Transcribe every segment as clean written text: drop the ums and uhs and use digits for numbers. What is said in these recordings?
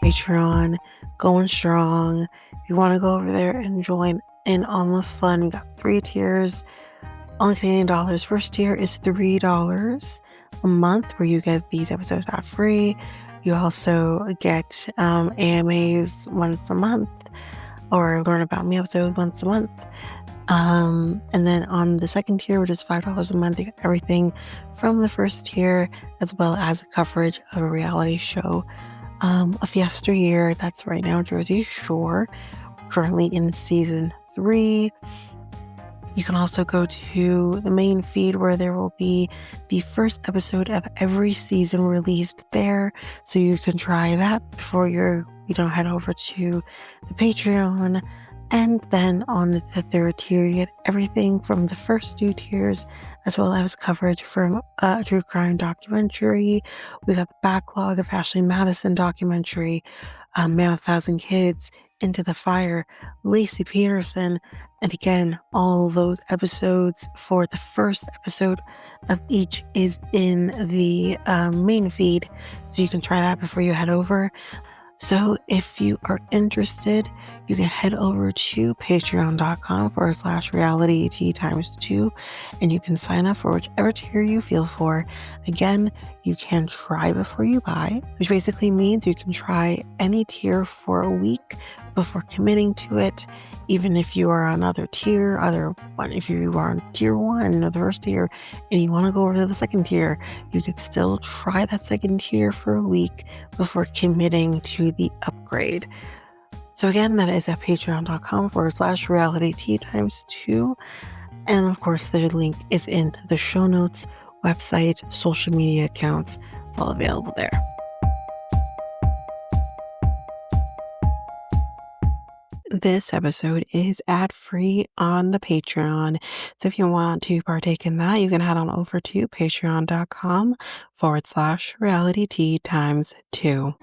Patreon, going strong. If you want to go over there and join in on the fun, we got 3 tiers on Canadian dollars. First tier is $3 a month, where you get these episodes ad free. You also get AMAs once a month, or learn about me episodes once a month. And then on the second tier, which is $5 a month, you get everything from the first tier, as well as coverage of a reality show of yesteryear. That's right now Jersey Shore, currently in season 3. You can also go to the main feed, where there will be the first episode of every season released there, so you can try that before you head over to the Patreon. And then on the third tier, you get everything from the first 2 tiers, as well as coverage from a true crime documentary. We got the backlog of Ashley Madison documentary, Man with 1,000 Kids, Into the Fire, Lacey Peterson, and again, all those episodes for the first episode of each is in the main feed, so you can try that before you head over. So if you are interested, you can head over to patreon.com/realityt times 2, and you can sign up for whichever tier you feel for. Again, you can try before you buy, which basically means you can try any tier for a week before committing to it. Even if you are on other tier, if you are on tier 1 or the first tier and you want to go over to the second tier, you could still try that second tier for a week before committing to the upgrade. So again, that is at patreon.com/realityt times 2. And of course, the link is in the show notes, website, social media accounts. It's all available there. This episode is ad-free on the Patreon. So if you want to partake in that, you can head on over to patreon.com/realityt times 2.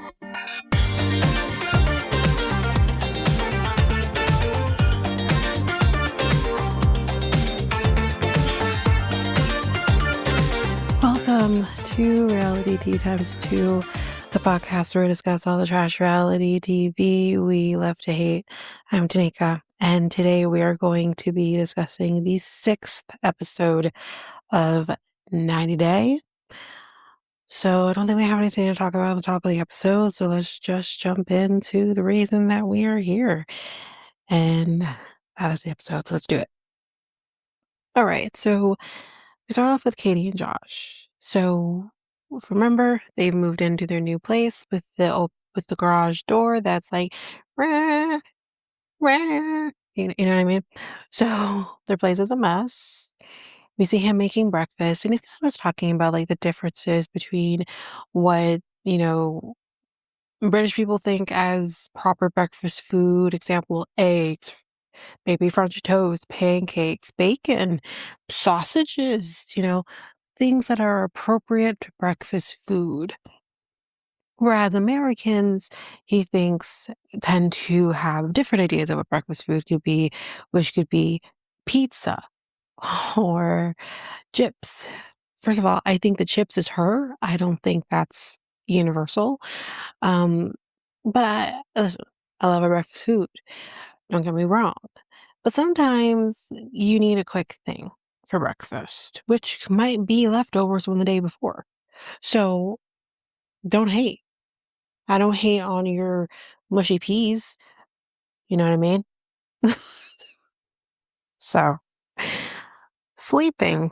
Welcome to Reality Tea times 2, the podcast where we discuss all the trash reality TV we love to hate. I'm Tanika, and today we are going to be discussing the 6th episode of 90 Day. So I don't think we have anything to talk about on the top of the episode, so let's just jump into the reason that we are here. And that is the episode, so let's do it. All right, so we start off with Catie and Josh. So remember, they've moved into their new place with the garage door that's like, rah, rah, you know what I mean? So their place is a mess. We see him making breakfast, and he's kind of talking about like the differences between what, British people think as proper breakfast food. Example, eggs, maybe French toast, pancakes, bacon, sausages, things that are appropriate to breakfast food. Whereas Americans, he thinks, tend to have different ideas of what breakfast food could be, which could be pizza or chips. First of all, I think the chips is her. I don't think that's universal. Um, but listen, I love a breakfast food. Don't get me wrong. But sometimes you need a quick thing for breakfast, which might be leftovers from the day before. So don't hate. I don't hate on your mushy peas. You know what I mean? So, sleeping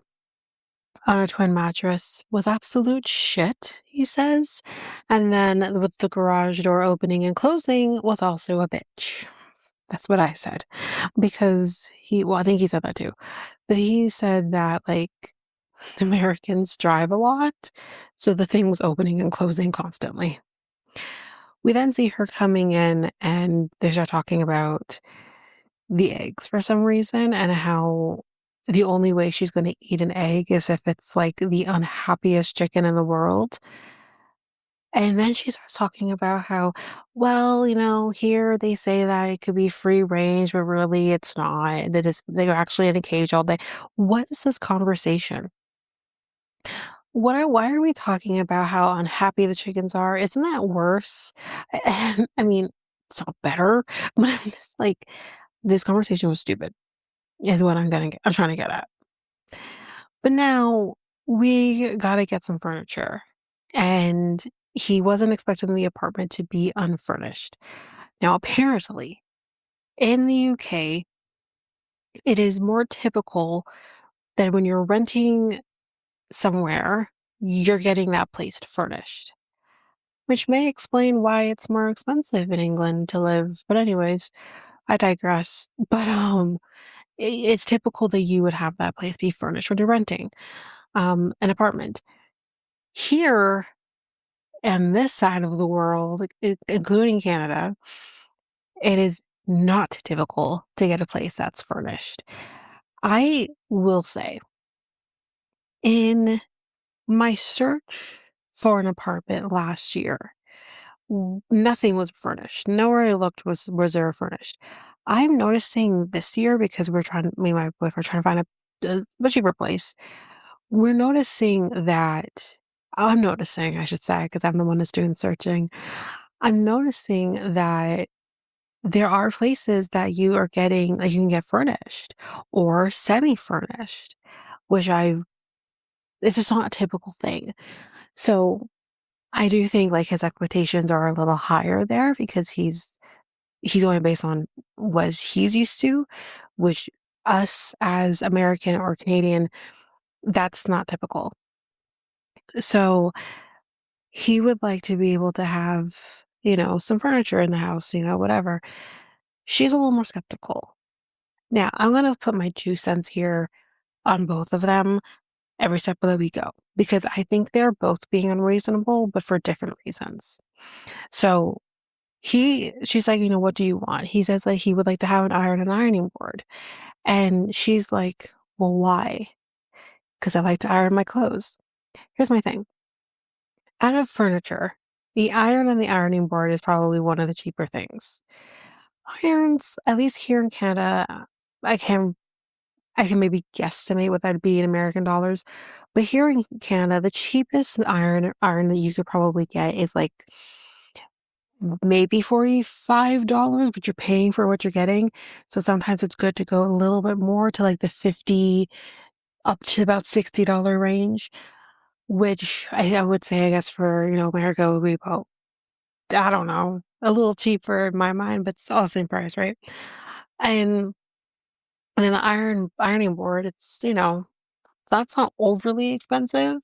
on a twin mattress was absolute shit, he says. And then with the garage door opening and closing was also a bitch. That's what I said. Because I think he said that too. But he said that, like, Americans drive a lot, so the thing was opening and closing constantly. We then see her coming in, and they start talking about the eggs for some reason, and how the only way she's going to eat an egg is if it's like the unhappiest chicken in the world. And then she starts talking about how, well, here they say that it could be free range, but really it's not. They're actually in a cage all day. What is this conversation? why are we talking about how unhappy the chickens are? Isn't that worse? I mean, it's not better, but I'm just like, this conversation was stupid, is what I'm trying to get at. But now we gotta get some furniture. And he wasn't expecting the apartment to be unfurnished. Now, apparently, in the UK, it is more typical that when you're renting somewhere, you're getting that place furnished, which may explain why it's more expensive in England to live. But anyways, I digress. But it's typical that you would have that place be furnished when you're renting an apartment. Here and this side of the world, including Canada, it is not typical to get a place that's furnished. I will say, in my search for an apartment last year, nothing was furnished. Nowhere I looked was there furnished. I'm noticing this year because me and my boyfriend are trying to find a cheaper place. We're noticing that I'm noticing, I should say, because I'm the one that's doing the searching. I'm noticing that there are places that you are getting, like, you can get furnished or semi-furnished, which it's just not a typical thing. So, I do think, like, his expectations are a little higher there because he's only based on what he's used to, which us as American or Canadian, that's not typical. So, he would like to be able to have, some furniture in the house, whatever. She's a little more skeptical. Now, I'm gonna put my 2 cents here on both of them every step of the we go, because I think they're both being unreasonable, but for different reasons. So, she's like, "What do you want?" He says that he would like to have an ironing board, and she's like, "Well, why?" "'Cause I like to iron my clothes." Here's my thing, out of furniture, the iron and the ironing board is probably one of the cheaper things. Irons, at least here in Canada, I can I can maybe guesstimate what that'd be in American dollars, but here in Canada, the cheapest iron that you could probably get is, like, maybe $45, but you're paying for what you're getting, so sometimes it's good to go a little bit more to, like, the 50 up to about $60 range, which I would say, I guess, for, America would be about, I don't know, a little cheaper in my mind, but still the same price, right? And and then the ironing board, that's not overly expensive.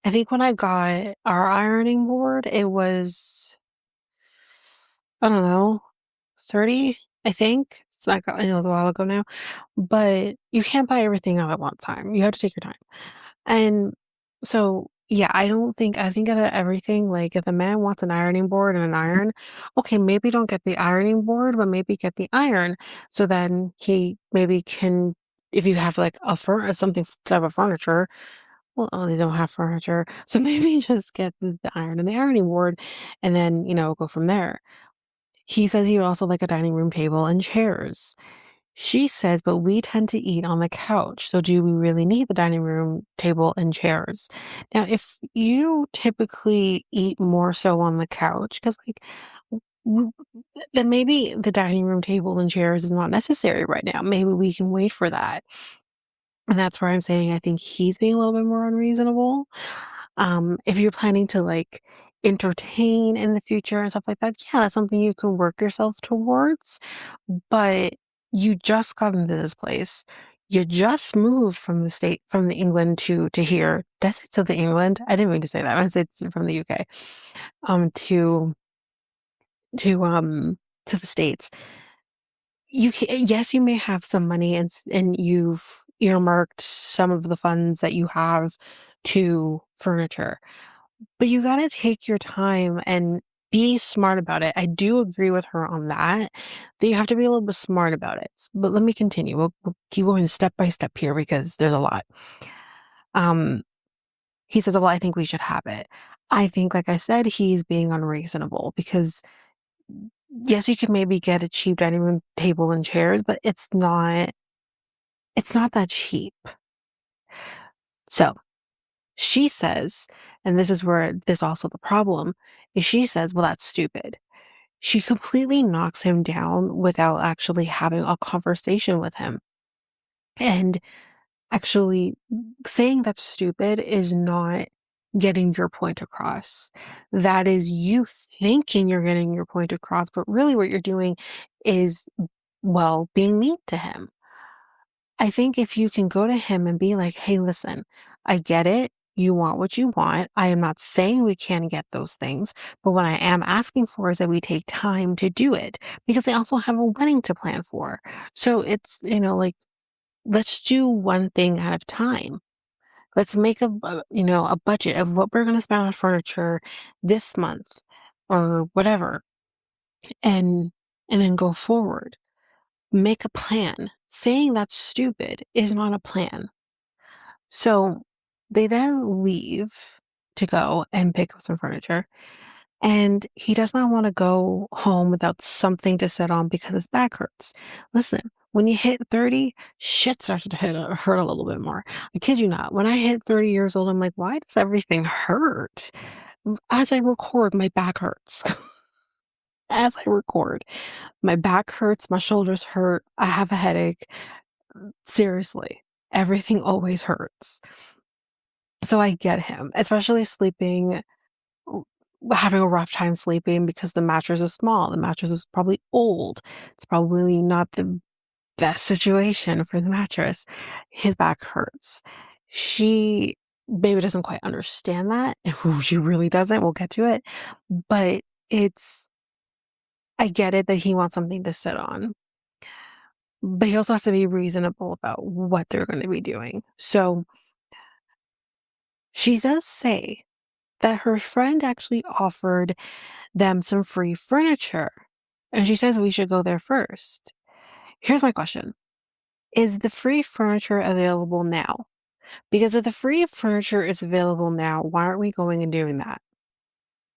I think when I got our ironing board, it was, I don't know, 30, I think. It's like, I know it was a while ago now, but you can't buy everything all at one time. You have to take your time. And so, yeah, I think out of everything, like, if a man wants an ironing board and an iron, okay, maybe don't get the ironing board, but maybe get the iron. So then he maybe can, if you have like something type of furniture, well, oh, they don't have furniture. So maybe just get the iron and the ironing board and then, go from there. He says he would also like a dining room table and chairs. She says, but we tend to eat on the couch. So do we really need the dining room table and chairs? Now, if you typically eat more so on the couch, because like, w- then maybe the dining room table and chairs is not necessary right now. Maybe we can wait for that. And that's where I'm saying I think he's being a little bit more unreasonable. If you're planning to like entertain in the future and stuff like that, yeah, that's something you can work yourself towards. But you just got into this place. You just moved from from the England to here. That's it to the England. I didn't mean to say that. I said from the UK. To to to the States. Yes, you may have some money and you've earmarked some of the funds that you have to furniture, but you gotta take your time and be smart about it. I do agree with her on that you have to be a little bit smart about it. But let me continue. We'll keep going step by step here because there's a lot. Um, he says, "Well, I think we should have it." I think, like I said, he's being unreasonable because yes, you could maybe get a cheap dining room table and chairs, but it's not that cheap. So, She says, and this is where there's also the problem, is she says, "Well, that's stupid." She completely knocks him down without actually having a conversation with him. And actually saying that's stupid is not getting your point across. That is you thinking you're getting your point across, but really what you're doing is, well, being mean to him. I think if you can go to him and be like, "Hey, listen, I get it. You want what you want. I am not saying we can't get those things, but what I am asking for is that we take time to do it because they also have a wedding to plan for. So it's, like, let's do one thing at a time. Let's make a budget of what we're going to spend on furniture this month or whatever, and then go forward. Make a plan. Saying that's stupid is not a plan." So they then leave to go and pick up some furniture. And he does not want to go home without something to sit on because his back hurts. Listen, when you hit 30, shit starts to hurt a little bit more. I kid you not. When I hit 30 years old, I'm like, why does everything hurt? As I record, my back hurts. As I record, my back hurts, my shoulders hurt, I have a headache. Seriously, everything always hurts. So I get him, especially sleeping w having a rough time sleeping because the mattress is small, the mattress is probably old, it's probably not the best situation for the mattress. His back hurts. She maybe doesn't quite understand that, she really doesn't, we'll get to it, but it's I get it that he wants something to sit on, but he also has to be reasonable about what they're gonna be doing. So, she does say that her friend actually offered them some free furniture. And she says we should go there first. Here's my question. Is the free furniture available now? Because if the free furniture is available now, why aren't we going and doing that?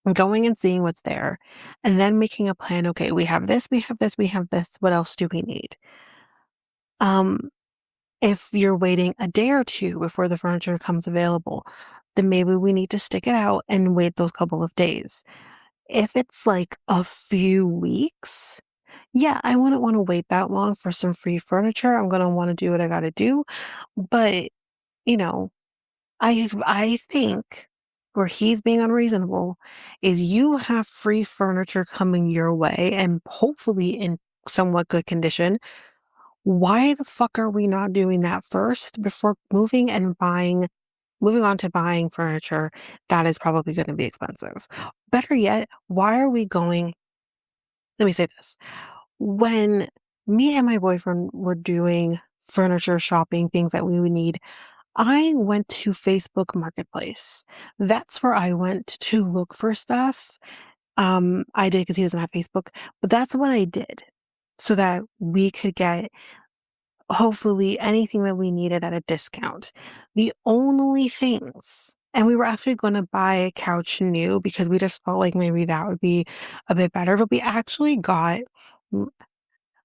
And going and seeing what's there and then making a plan. Okay, we have this, we have this, we have this. What else do we need? Um, if you're waiting a day or two before the furniture comes available, then maybe we need to stick it out and wait those couple of days. If it's like a few weeks, yeah, I wouldn't wanna wait that long for some free furniture. I'm gonna wanna do what I gotta do. But, you know, I think where he's being unreasonable is you have free furniture coming your way and hopefully in somewhat good condition. Why the fuck are we not doing that first before moving on to buying furniture that is probably gonna be expensive? Better yet, why are we going let me say this. When me and my boyfriend were doing furniture shopping, things that we would need, I went to Facebook Marketplace. That's where I went to look for stuff. I did because he doesn't have Facebook, but that's what I did so that we could get hopefully anything that we needed at a discount. The only things and we were actually gonna buy a couch new because we just felt like maybe that would be a bit better, but we actually got l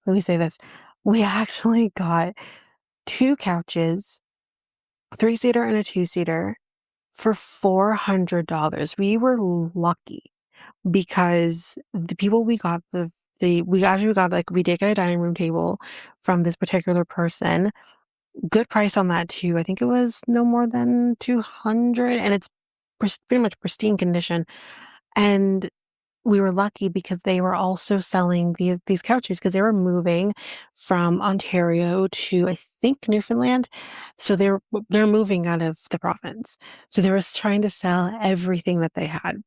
let me say this, we actually got 2 couches, three-seater and a two-seater for $400. We were lucky because the people we got we actually got, like we did get a dining room table from this particular person. Good price on that too. I think it was no more than 200 and it's pretty much pristine condition. And we were lucky because they were also selling these couches because they were moving from Ontario to, I think, Newfoundland. So they're moving out of the province. So they were trying to sell everything that they had.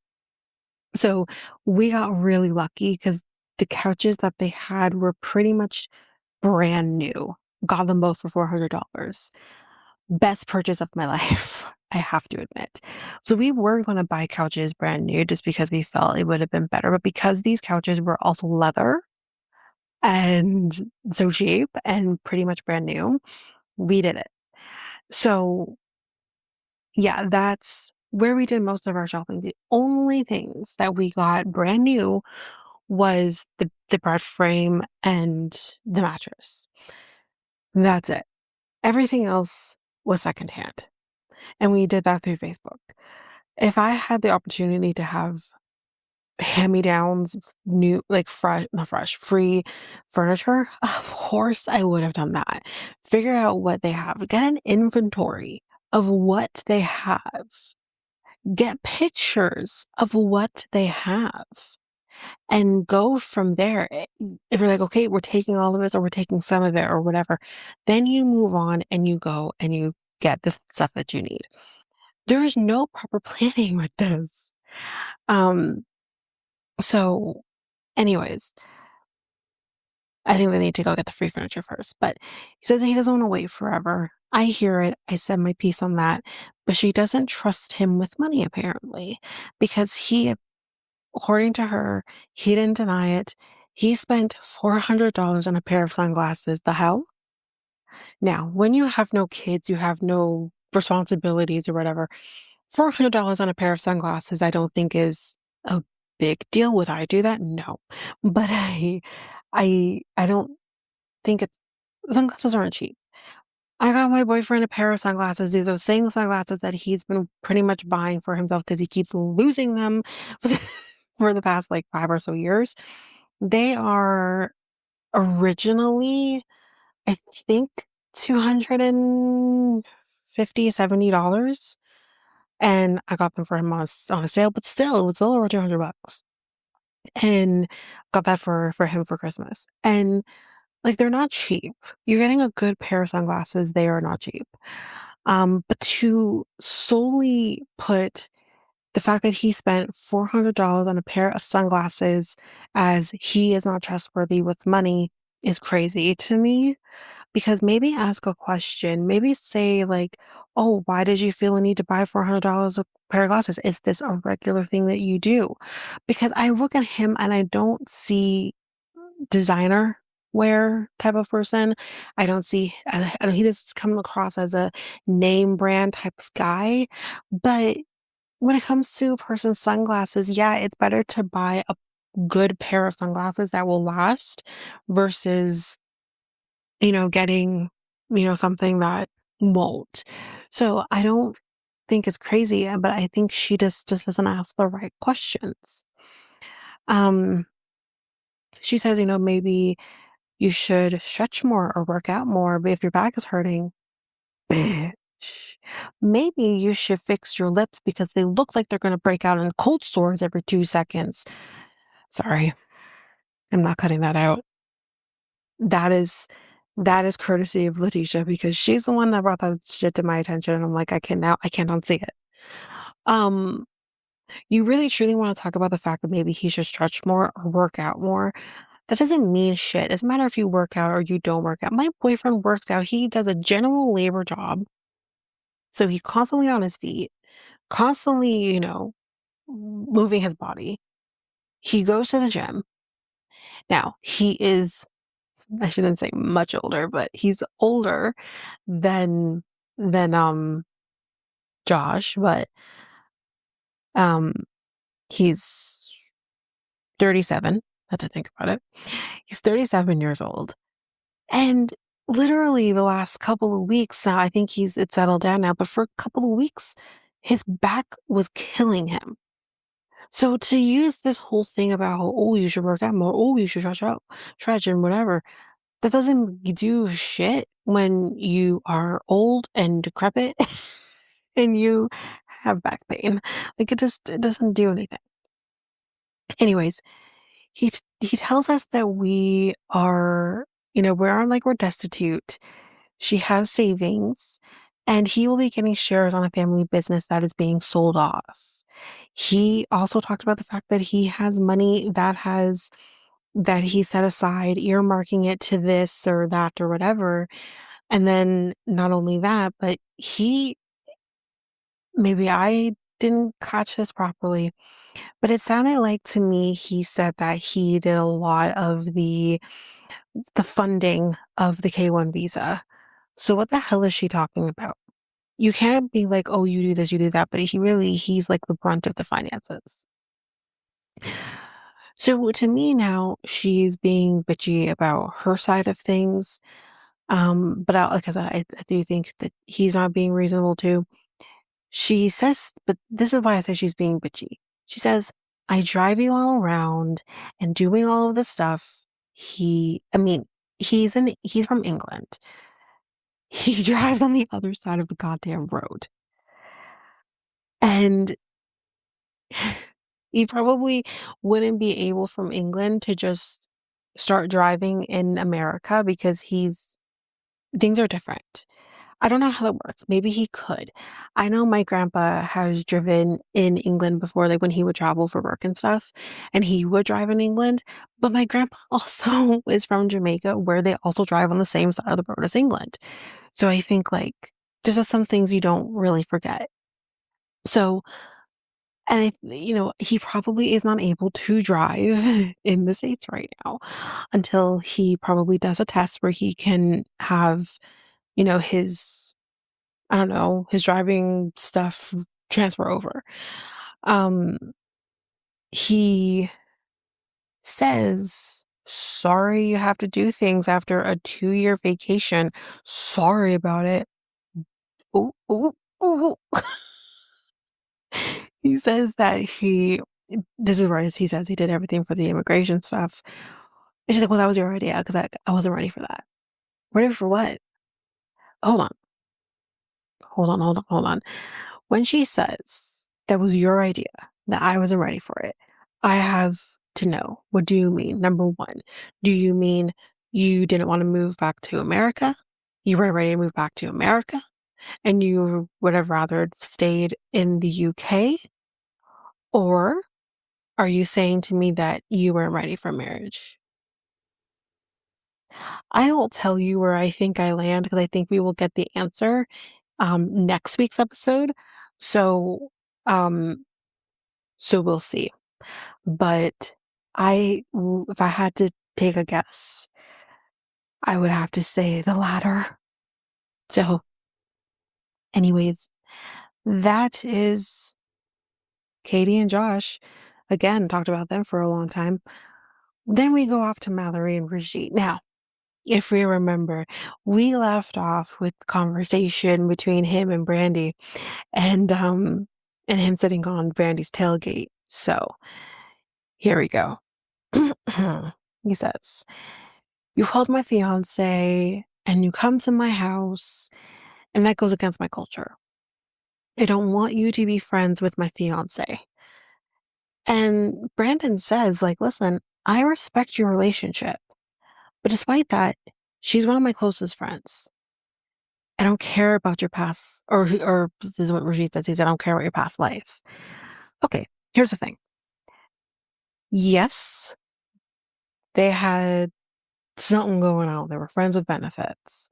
So we got really lucky because the couches that they had were pretty much brand new. Got them both for $400. Best purchase of my life, I have to admit. So we were gonna buy couches brand new just because we felt it would have been better, but because these couches were also leather and so cheap and pretty much brand new, we did it. So, yeah, that's where we did most of our shopping. The only things that we got brand new was the bed frame and the mattress. That's it. Everything else was secondhand. and we did that through Facebook. If I had the opportunity to have hand-me-downs, new, like, fresh, not fresh, free furniture, of course I would have done that. Figure out what they have. Get an inventory of what they have. Get pictures of what they have and go from there. If you're like, okay, we're taking all of this or we're taking some of it or whatever, then you move on and you go and you get the stuff that you need. There is no proper planning with this. Um, so anyways, I think they need to go get the free furniture first. But he says he doesn't want to wait forever. I hear it. I said my piece on that. But she doesn't trust him with money, apparently, because he, according to her, he didn't deny it. He spent $400 on a pair of sunglasses. The hell? Now, when you have no kids, you have no responsibilities or whatever, $400 on a pair of sunglasses, I don't think is a big deal. Would I do that? No. But I don't think it's sunglasses aren't cheap. I got my boyfriend a pair of sunglasses. These are the same sunglasses that he's been pretty much buying for himself because he keeps losing them for the past like 5 or so years. They are originally, I think, 250, $70. And I got them for him on a sale, but still, it was still over $200. And got that for him for Christmas. And like, they're not cheap. You're getting a good pair of sunglasses, they are not cheap. But to solely put the fact that he spent $400 on a pair of sunglasses as he is not trustworthy with money is crazy to me, because maybe ask a question. Maybe say like, "Oh, why did you feel a need to buy $400 a pair of glasses? Is this a regular thing that you do?" Because I look at him and I don't see designer wear type of person. I don't see, I don't, he just come across as a name brand type of guy. But when it comes to a person's sunglasses, yeah, it's better to buy a good pair of sunglasses that will last versus, getting, something that won't. So I don't think it's crazy, but I think she just doesn't ask the right questions. Um, she says, maybe you should stretch more or work out more, but if your back is hurting, bitch, maybe you should fix your lips because they look like they're going to break out in cold sores every 2 seconds. Sorry, I'm not cutting that out. That is that is courtesy of Letitia because she's the one that brought that shit to my attention, and I'm like, I can't unsee it. Um, you really truly want to talk about the fact that maybe he should stretch more or work out more. That doesn't mean shit. It doesn't matter if you work out or you don't work out. My boyfriend works out. He does a general labor job. So he's constantly on his feet, constantly, moving his body. He goes to the gym. Now, he is, I shouldn't say much older, but he's older than than Josh, but um he's 37. I had to think about it. He's 37 years old. And literally the last couple of weeks now, I think it's settled down now, but for a couple of weeks, his back was killing him. So to use this whole thing about, oh, you should work out more, oh, you should stretch and whatever, that doesn't do shit when you are old and decrepit and you have back pain. Like it doesn't do anything. Anyways, he tells us that we are, we're destitute. She has savings, and he will be getting shares on a family business that is being sold off. He also talked about the fact that he has money that he set aside, earmarking it to this or that or whatever. And then not only that, but maybe I didn't catch this properly, but it sounded like to me he said that he did a lot of the funding of the K-1 visa. So what the hell is she talking about? You can't be like, "Oh, you do this, you do that," but he's like the brunt of the finances. So to me now, she's being bitchy about her side of things. But like I said, I do think that he's not being reasonable too. She says, but this is why I say she's being bitchy. She says, I drive you all around and doing all of this stuff. I mean, he's from England. He drives on the other side of the goddamn road. And he probably wouldn't be able from England to just start driving in America because things are different. I don't know how that works. Maybe he could. I know my grandpa has driven in England before, like when he would travel for work and stuff, and he would drive in England. But my grandpa also is from Jamaica, where they also drive on the same side of the road as England. So I think like there's just some things you don't really forget. So, and he probably is not able to drive in the States right now until he probably does a test where he can have, his I don't know, his driving stuff transfer over. Um, he says, sorry you have to do things after a 2-year vacation. Sorry about it. Ooh, ooh, ooh. He says that this is where he says he did everything for the immigration stuff. And she's like, well, that was your idea because I wasn't ready for that. Ready for what? Hold on. Hold on, hold on, hold on. When she says that was your idea, that I wasn't ready for it, I have to know, what do you mean? Number one, do you mean you didn't want to move back to America? You weren't ready to move back to America? And you would have rather stayed in the UK? Or are you saying to me that you weren't ready for marriage? I will tell you where I think I land because I think we will get the answer next week's episode. So, um, so we'll see. But if I had to take a guess, I would have to say the latter. So, anyways, that is Catie and Josh. Again, talked about them for a long time. Then we go off to Mallory and Brigitte. Now, if we remember, we left off with conversation between him and Brandy and him sitting on Brandy's tailgate. So, here we go. He says, you called my fiance and you come to my house, and that goes against my culture. I don't want you to be friends with my fiance. And Brandon says, like, listen, I respect your relationship, but despite that, she's one of my closest friends. I don't care about your past, or this is what Rajit says. He said, I don't care about your past life. Okay, here's the thing. Yes, they had something going on. They were friends with benefits.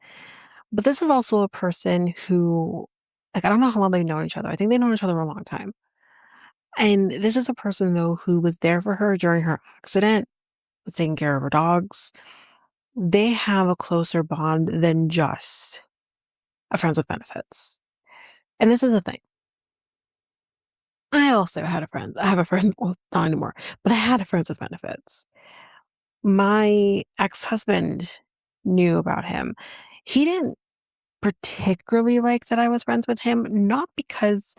But this is also a person who, like, I don't know how long they've known each other. I think they've known each other a long time. And this is a person, though, who was there for her during her accident, was taking care of her dogs. They have a closer bond than just a friends with benefits. And this is the thing. I also had a friend. I have a friend, well, not anymore, but I had a friends with benefits. My ex-husband knew about him. He didn't particularly like that I was friends with him, not because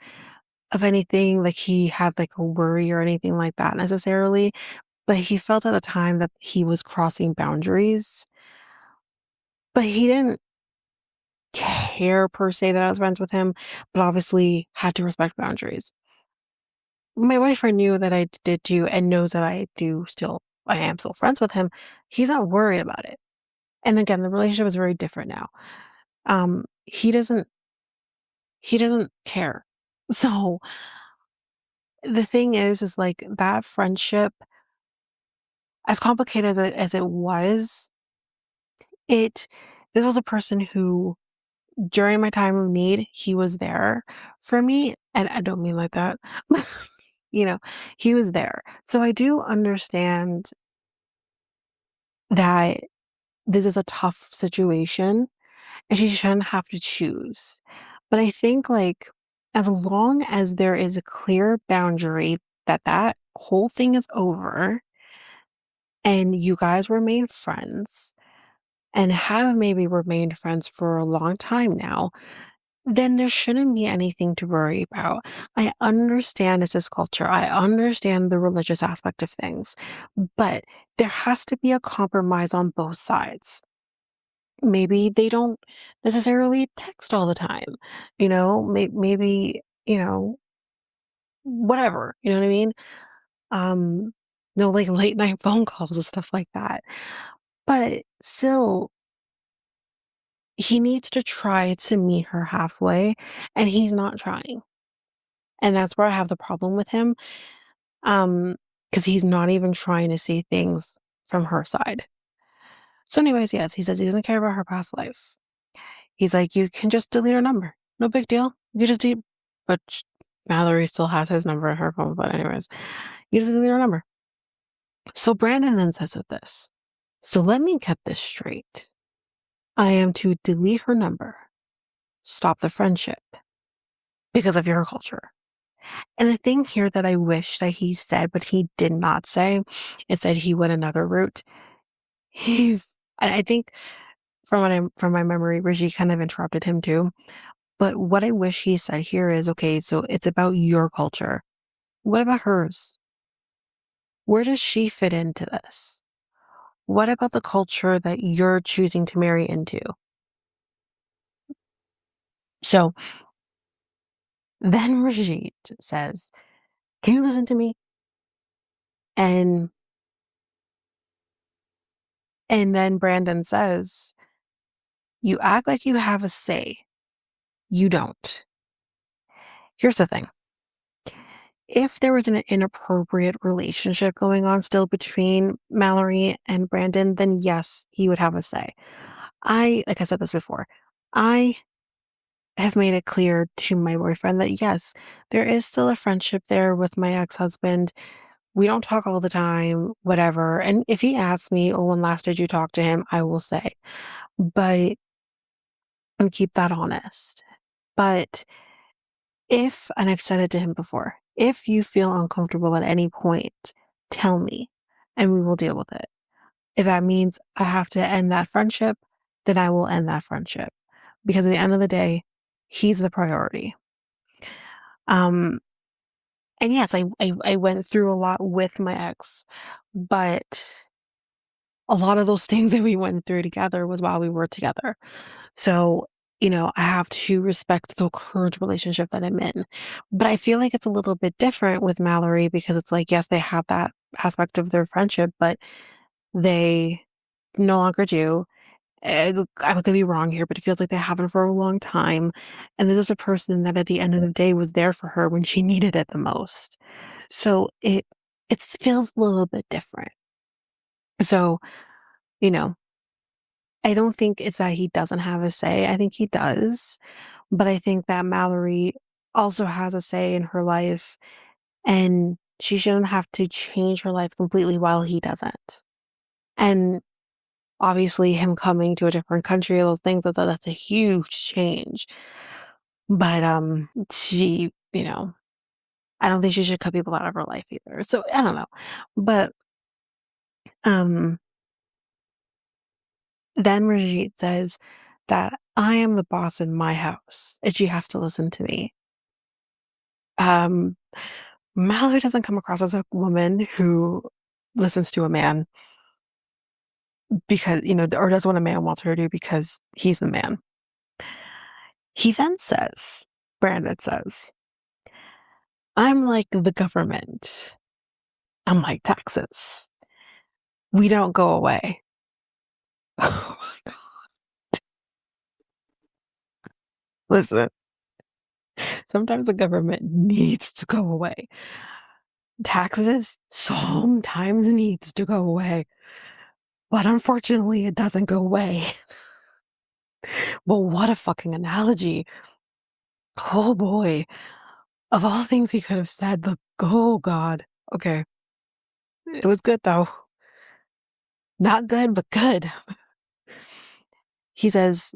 of anything like he had like a worry or anything like that necessarily, but he felt at the time that he was crossing boundaries. But he didn't care per se that I was friends with him, but obviously had to respect boundaries. My boyfriend knew that I did too and knows that I am still friends with him. He's not worried about it. And again, the relationship is very different now. Um, he doesn't he doesn't care. So the thing is like that friendship, as complicated as it was, it this was a person who during my time of need, he was there for me, and I don't mean like that. You know, he was there. So I do understand that this is a tough situation and she shouldn't have to choose. But I think like as long as there is a clear boundary that whole thing is over and you guys remain friends and have maybe remained friends for a long time now, then there shouldn't be anything to worry about. I understand it's his culture. I understand the religious aspect of things, but there has to be a compromise on both sides. Maybe they don't necessarily text all the time, maybe, whatever, you know what I mean? Um, no, like late night phone calls and stuff like that. But still, he needs to try to meet her halfway, and he's not trying. And that's where I have the problem with him. Because he's not even trying to see things from her side. So, anyways, yes, he says he doesn't care about her past life. He's like, you can just delete her number. No big deal. You just delete. But Mallory still has his number in her phone. But anyways, you just delete her number. So Brandon then says this. So let me get this straight. I am to delete her number, stop the friendship because of your culture. And the thing here that I wish that he said, but he did not say, is that he went another route. I think from my memory, Reggie kind of interrupted him too. But what I wish he said here is, okay, so it's about your culture. What about hers? Where does she fit into this? What about the culture that you're choosing to marry into? So then Brigitte says, can you listen to me? And then Brandon says, you act like you have a say. You don't. Here's the thing. If there was an inappropriate relationship going on still between Mallory and Brandon, then yes, he would have a say. Like I said this before, I have made it clear to my boyfriend that yes, there is still a friendship there with my ex-husband. We don't talk all the time, whatever. And if he asks me, oh, when last did you talk to him? I will say, but and keep that honest. But and I've said it to him before, if you feel uncomfortable at any point, tell me and we will deal with it. If that means I have to end that friendship, then I will end that friendship. Because at the end of the day, he's the priority. Um, and yes, I went through a lot with my ex, but a lot of those things that we went through together was while we were together. So, I have to respect the current relationship that I'm in. But I feel like it's a little bit different with Mallory because it's like, yes, they have that aspect of their friendship, but they no longer do. I could be wrong here, but it feels like they haven't for a long time. And this is a person that at the end of the day was there for her when she needed it the most. So it feels a little bit different. So, you know, I don't think it's that he doesn't have a say. I think he does. But I think that Mallory also has a say in her life, and she shouldn't have to change her life completely while he doesn't. And obviously, him coming to a different country, those things, that's a huge change. But I don't think she should cut people out of her life either. So I don't know. But um, then Brigitte says that I am the boss in my house and she has to listen to me. Um, Mallory doesn't come across as a woman who listens to a man because, or does what a man wants her to do because he's the man. He then says, Brandon says, I'm like the government. I'm like taxes. We don't go away. Oh my God. Listen, sometimes the government needs to go away. Taxes sometimes needs to go away. But unfortunately, it doesn't go away. But what a fucking analogy. Oh boy. Of all things he could have said, oh God. Okay. It was good though. Not good, but good. He says,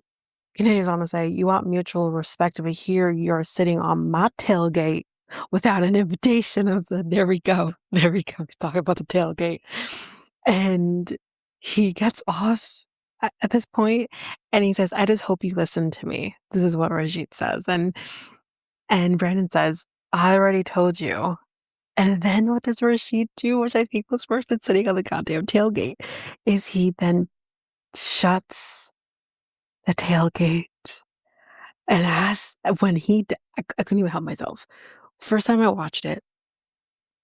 continues on to say, you want mutual respect, but here you're sitting on my tailgate without an invitation. There we go. There we go. He's talking about the tailgate. And he gets off at this point, and he says, "I just hope you listen to me." This is what Rajit says, and Brandon says, "I already told you." And then what does Rashid do, which I think was worse than sitting on the goddamn tailgate, is he then shuts the tailgate and as when I couldn't even help myself. First time I watched it,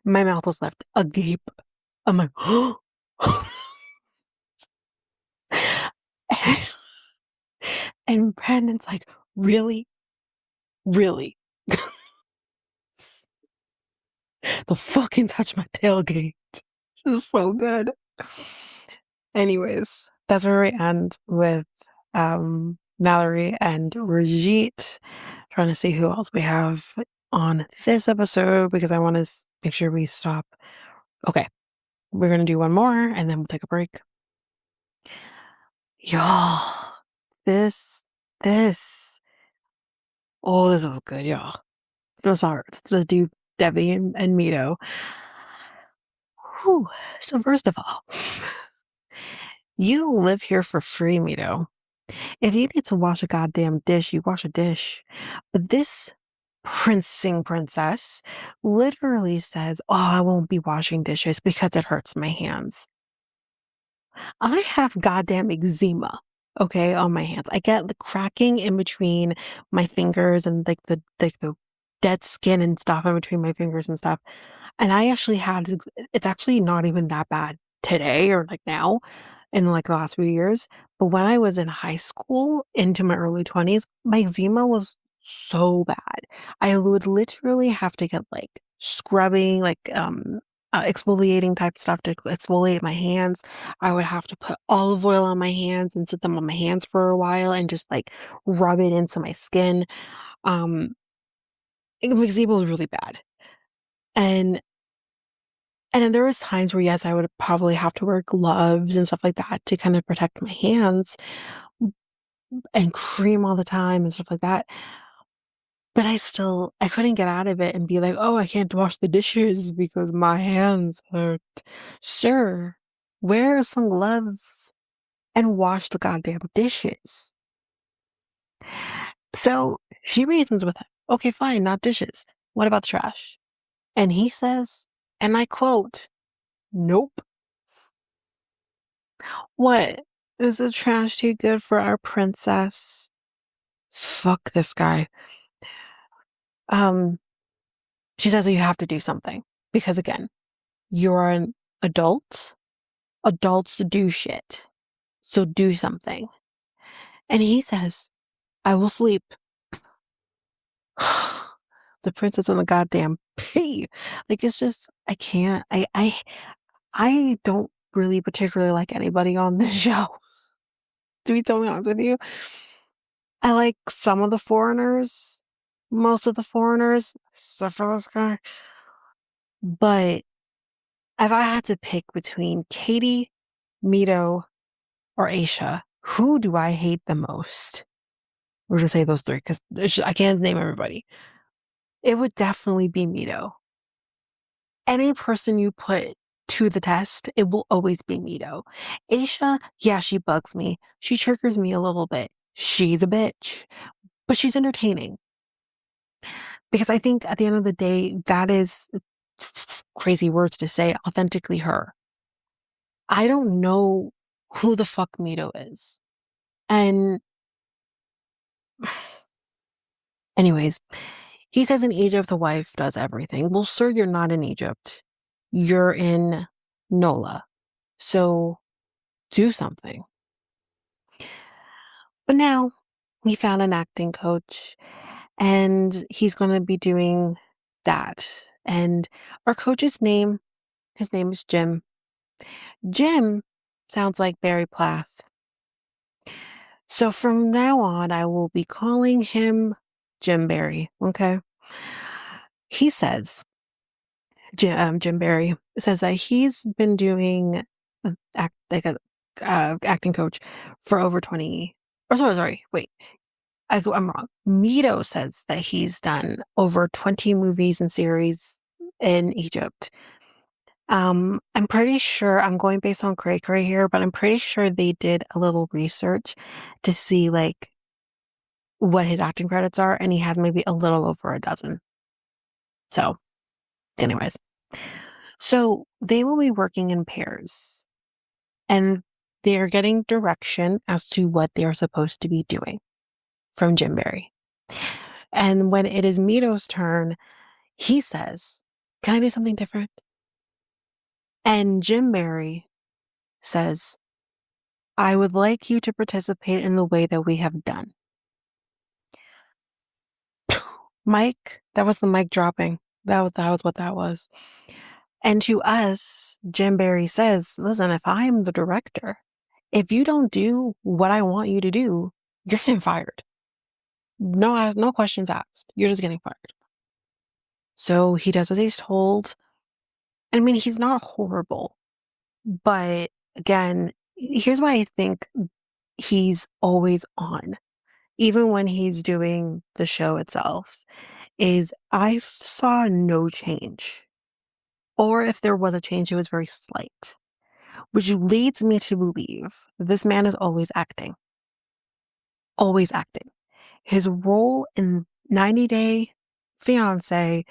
my mouth was left agape. I'm like, and Brandon's like, "Really? Really? The fucking touch my tailgate." This is so good. Anyways, that's where we end with Mallory and Rajit. Trying to see who else we have on this episode because I want to make sure we stop. Okay, we're gonna do one more and then we'll take a break. Y'all, this, oh, this was good, y'all. Sorry, let's do Debby and Mido. Whew. So first of all, you don't live here for free, Mido. If you need to wash a goddamn dish, you wash a dish. But this princing princess literally says, "Oh, I won't be washing dishes because it hurts my hands." I have goddamn eczema, okay, on my hands. I get the cracking in between my fingers and like the dead skin and stuff in between my fingers and stuff. And I actually had it's actually not even that bad today or like now in like the last few years. But when I was in high school into my early 20s, my eczema was so bad. I would literally have to get like scrubbing, like exfoliating type stuff to exfoliate my hands. I would have to put olive oil on my hands and sit them on my hands for a while and just like rub it into my skin. Um, eczema was really bad. And and then there was times where, yes, I would probably have to wear gloves and stuff like that to kind of protect my hands and cream all the time and stuff like that. But I couldn't get out of it and be like, "Oh, I can't wash the dishes because my hands hurt." Sir, wear some gloves and wash the goddamn dishes. So she reasons with him. Okay, fine, not dishes. What about the trash? And he says, and I quote, "Nope." What? Is the trash too good for our princess? Fuck this guy. Um, she says you have to do something because again, you're an adult. Adults do shit. So do something. And he says, "I will sleep." The princess and the goddamn pea. Like it's just I can't. I don't really particularly like anybody on this show. To be totally honest with you, I like some of the foreigners, most of the foreigners, except for this guy. But if I had to pick between Catie, Mido, or Aisha, who do I hate the most? We're gonna say those three because I can't name everybody. It would definitely be Mido. Any person you put to the test, it will always be Mido. Aisha, yeah, she bugs me. She triggers me a little bit. She's a bitch, but she's entertaining. Because I think at the end of the day, that is crazy words to say, authentically her. I don't know who the fuck Mido is. And anyways, he says in Egypt the wife does everything. Well, sir, you're not in Egypt. You're in NOLA. So do something. But now we found an acting coach and he's going to be doing that. And our coach's name, his name is Jim. Jim sounds like Barry Plath. So from now on, I will be calling him Jim Barry. Okay. He says, Jim Barry says that he's been doing like a acting coach for over 20. Or sorry, wait. I'm wrong. Mido says that he's done over 20 movies and series in Egypt. I'm pretty sure I'm going based on cray cray here, but I'm pretty sure they did a little research to see like what his acting credits are, and he has maybe a little over a dozen. So, anyways, so they will be working in pairs, and they are getting direction as to what they are supposed to be doing from Jim Barry. And when it is Mido's turn, he says, "Can I do something different?" And Jim Barry says, "I would like you to participate in the way that we have done." Mike, that was the mic dropping. That was what that was. And to us, Jim Barry says, "Listen, if I'm the director, if you don't do what I want you to do, you're getting fired. No questions asked. You're just getting fired." So he does as he's told. I mean, he's not horrible, but again, here's why I think he's always on, even when he's doing the show itself, is I saw no change. Or if there was a change, it was very slight, which leads me to believe this man is always acting. Always acting. His role in 90 Day Fiancé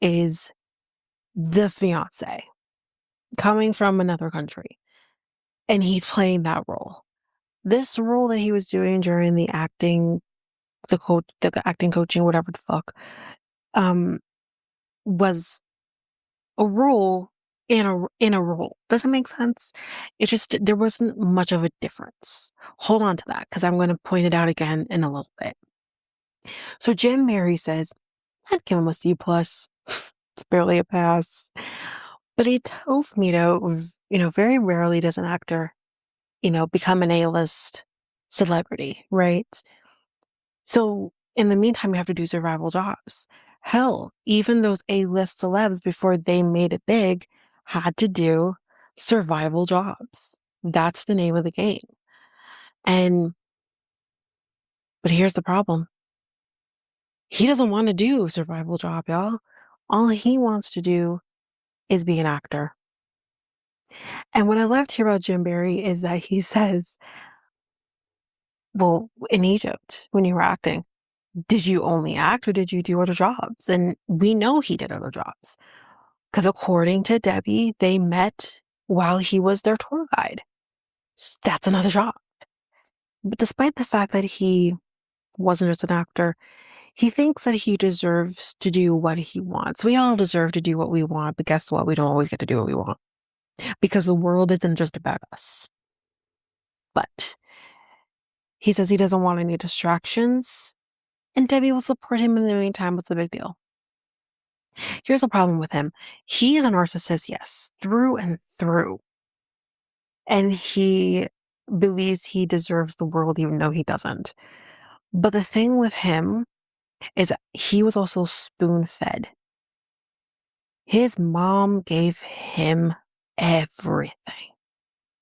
is the fiance coming from another country, and he's playing that role. This role that he was doing during the acting, the acting coaching, whatever the fuck, um, was a role in a role. Does that make sense? It just there wasn't much of a difference. Hold on to that because I'm going to point it out again in a little bit. So Jim Mary says, "I'd give him a C plus. It's barely a pass." But he tells me very rarely does an actor, become an A-list celebrity, right? So in the meantime, you have to do survival jobs. Hell, even those A-list celebs before they made it big had to do survival jobs. That's the name of the game. But here's the problem. He doesn't want to do a survival job, y'all. All he wants to do is be an actor. And what I loved here about Jim Barry is that he says, well, in Egypt, when you were acting, did you only act or did you do other jobs? And we know he did other jobs. Because according to Debbie, they met while he was their tour guide. That's another job. But despite the fact that he wasn't just an actor, he thinks that he deserves to do what he wants. We all deserve to do what we want, but guess what? We don't always get to do what we want. Because the world isn't just about us. But he says he doesn't want any distractions, and Debbie will support him in the meantime. What's the big deal? Here's the problem with him. He's a narcissist, yes, through and through. And he believes he deserves the world even though he doesn't. But the thing with him is that he was also spoon-fed. His mom gave him everything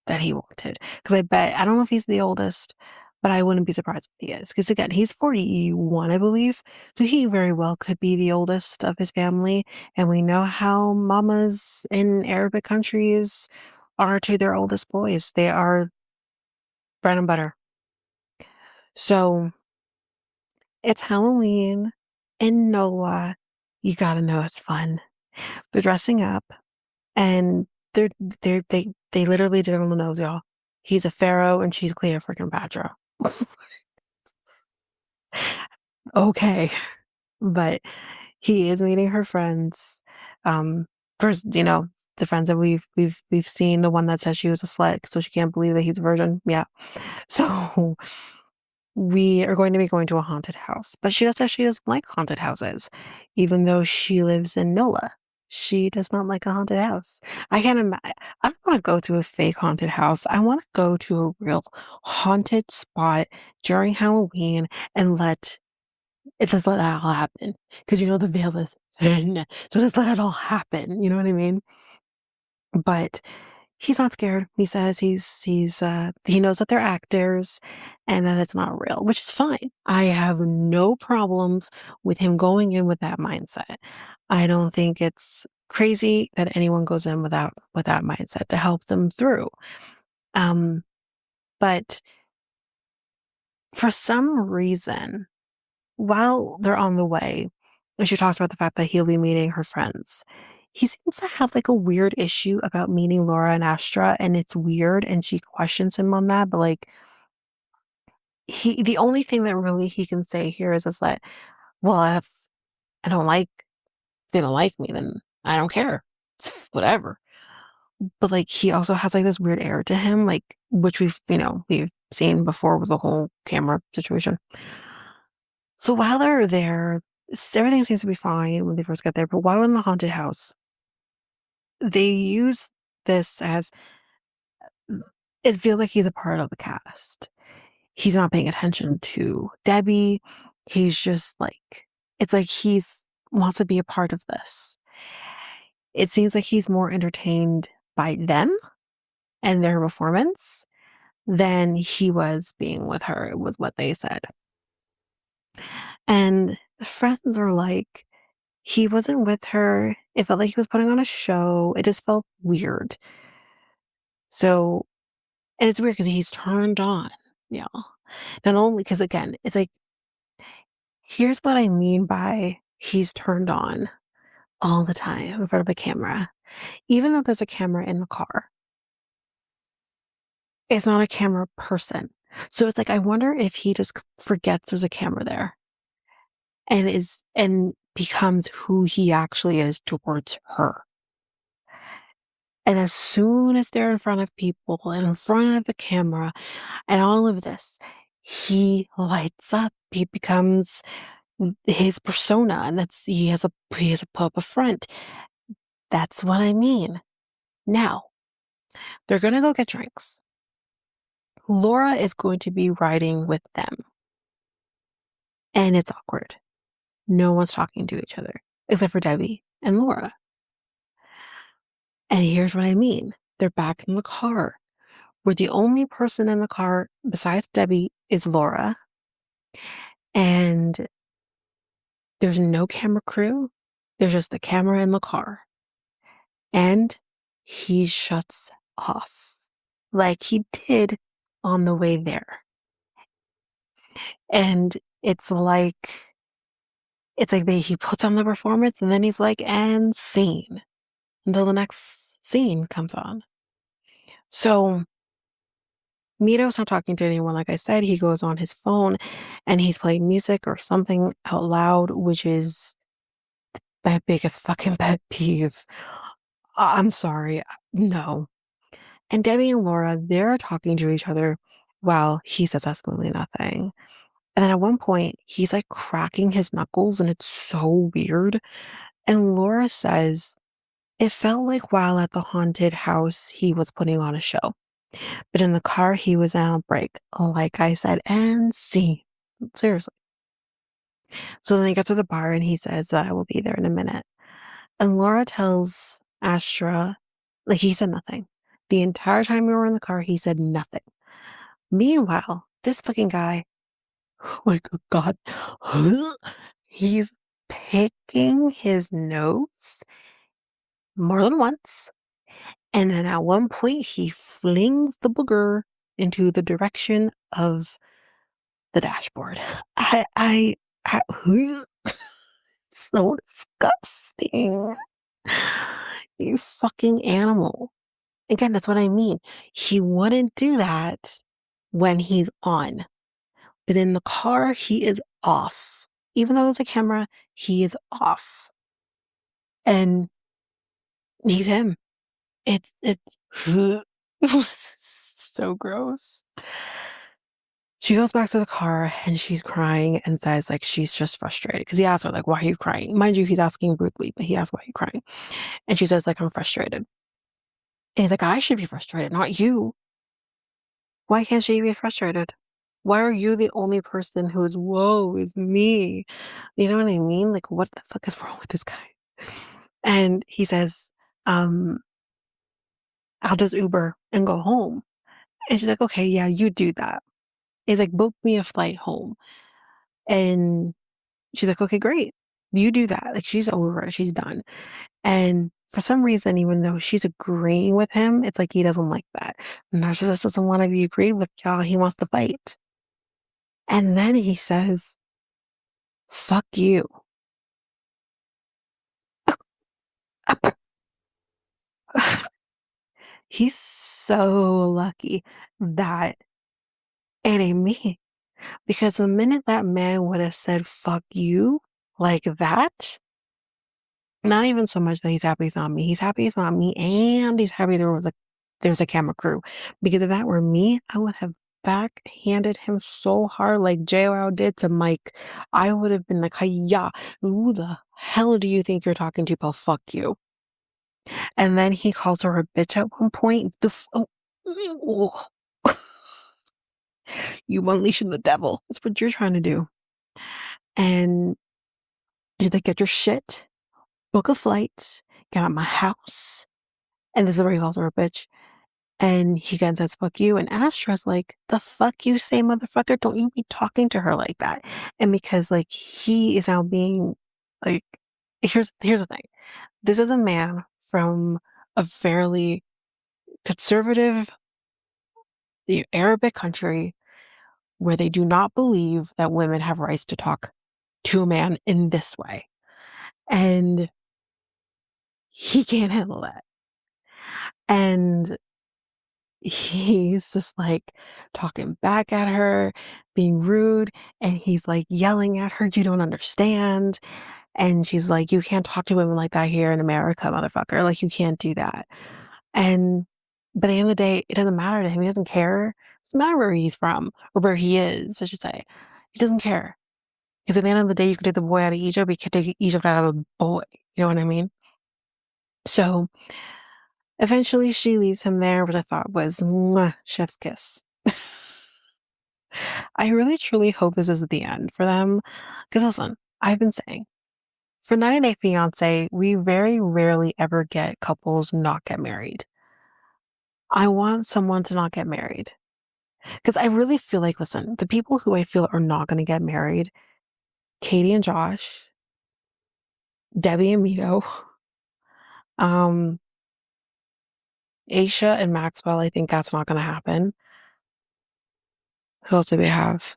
that he wanted. Because I don't know if he's the oldest, but I wouldn't be surprised if he is. Because again, he's 41, I believe. So he very well could be the oldest of his family. And we know how mamas in Arabic countries are to their oldest boys. They are bread and butter. So it's Halloween in NOLA. You gotta know it's fun. They're dressing up and they're they literally did it on the nose, y'all. He's a pharaoh and she's Clea freaking Badger. Okay. But he is meeting her friends. First, the friends that we've seen, the one that says she was a slut, so she can't believe that he's a virgin. Yeah. So we are going to be going to a haunted house. But she says she doesn't like haunted houses, even though she lives in NOLA. She does not like a haunted house. I can't imagine. I don't want to go to a fake haunted house. I want to go to a real haunted spot during Halloween and just let it all happen. Because the veil is thin. So just let it all happen. You know what I mean? But he's not scared. He says he knows that they're actors and that it's not real, which is fine. I have no problems with him going in with that mindset. I don't think it's crazy that anyone goes in with that mindset to help them through. Um, but for some reason, while they're on the way, and she talks about the fact that he'll be meeting her friends, he seems to have like a weird issue about meeting Laura and Astra, and it's weird, and she questions him on that, but like the only thing that really he can say here is that, well, if I don't like they don't like me, then I don't care. It's whatever. But like he also has like this weird air to him, like which we've seen before with the whole camera situation. So while they're there, everything seems to be fine when they first get there. But while in the haunted house, they use this as it feels like he's a part of the cast. He's not paying attention to Debbie. He's just like, it's like he's wants to be a part of this. It seems like he's more entertained by them and their performance than he was being with her, was what they said. And the friends were like, he wasn't with her. It felt like he was putting on a show. It just felt weird. So, and it's weird because he's turned on. Yeah. Not only because, again, it's like, here's what I mean by he's turned on all the time in front of a camera. Even though there's a camera in the car, it's not a camera person. So it's like, I wonder if he just forgets there's a camera there and becomes who he actually is towards her. And as soon as they're in front of people and in front of the camera and all of this, he lights up. He becomes his persona, and he has a put up a front. That's what I mean. Now, they're gonna go get drinks. Laura is going to be riding with them. And it's awkward. No one's talking to each other except for Debbie and Laura. And here's what I mean. They're back in the car, where the only person in the car besides Debbie is Laura. And there's no camera crew. There's just the camera in the car. And he shuts off like he did on the way there. And he puts on the performance and then he's like, and scene until the next scene comes on. So Mido's not talking to anyone. Like I said, he goes on his phone and he's playing music or something out loud, which is my biggest fucking pet peeve. I'm sorry. No. And Debbie and Laura, they're talking to each other while he says absolutely nothing. And then at one point, he's like cracking his knuckles and it's so weird. And Laura says, it felt like while at the haunted house, he was putting on a show. But in the car, he was on a break. Like I said, and see. Seriously. So then they get to the bar and he says that I will be there in a minute. And Laura tells Astra, like he said nothing. The entire time we were in the car, he said nothing. Meanwhile, this fucking guy, like God, he's picking his nose more than once. And then at one point, he flings the booger into the direction of the dashboard. I so disgusting. You fucking animal. Again, that's what I mean. He wouldn't do that when he's on. But in the car, he is off. Even though there's a camera, he is off. And he's him. It's so gross. She goes back to the car and she's crying and says like she's just frustrated. Because he asks her like, why are you crying? Mind you, he's asking rudely, but he asks why are you crying? And she says like, I'm frustrated. And he's like, I should be frustrated, not you. Why can't she be frustrated? Why are you the only person who's, whoa, is me? You know what I mean? Like, what the fuck is wrong with this guy? And he says, I'll just Uber and go home. And she's like, okay, yeah, you do that. He's like, book me a flight home. And she's like, okay, great. You do that. Like, she's over it. She's done. And for some reason, even though she's agreeing with him, it's like he doesn't like that. Narcissist doesn't want to be agreed with, y'all. He wants to fight. And then he says, fuck you. He's so lucky that it ain't me. Because the minute that man would have said, fuck you, like that, not even so much that he's happy it's not me. He's happy it's not me, and he's happy there's a camera crew. Because if that were me, I would have backhanded him so hard like JOL did to Mike. I would have been like, hiya, who the hell do you think you're talking to, Paul? Fuck you. And then he calls her a bitch at one point. Oh. You unleashing the devil. That's what you're trying to do. And she's like, get your shit, book a flight, get out of my house. And this is where he calls her a bitch. And he again says, fuck you. And Astra's like, the fuck you say, motherfucker? Don't you be talking to her like that. And because like he is now being like, here's the thing. This is a man from a fairly conservative Arabic country where they do not believe that women have rights to talk to a man in this way. And he can't handle that. And he's just like talking back at her, being rude, and he's like yelling at her, you don't understand. And she's like, you can't talk to women like that here in America, motherfucker. Like, you can't do that. And by the end of the day, it doesn't matter to him. He doesn't care. It doesn't matter where he's from, or where he is, I should say. He doesn't care. Because at the end of the day, you could take the boy out of Egypt, you could take Egypt out of the boy. You know what I mean? So eventually she leaves him there, which I thought was mwah, chef's kiss. I really truly hope this is the end for them. Because listen, I've been saying, for 90 Day Fiancé, we very rarely ever get couples not get married. I want someone to not get married. Because I really feel like, listen, the people who I feel are not going to get married, Catie and Josh, Debby and Mido, Aisha and Maxwell, I think that's not going to happen. Who else do we have?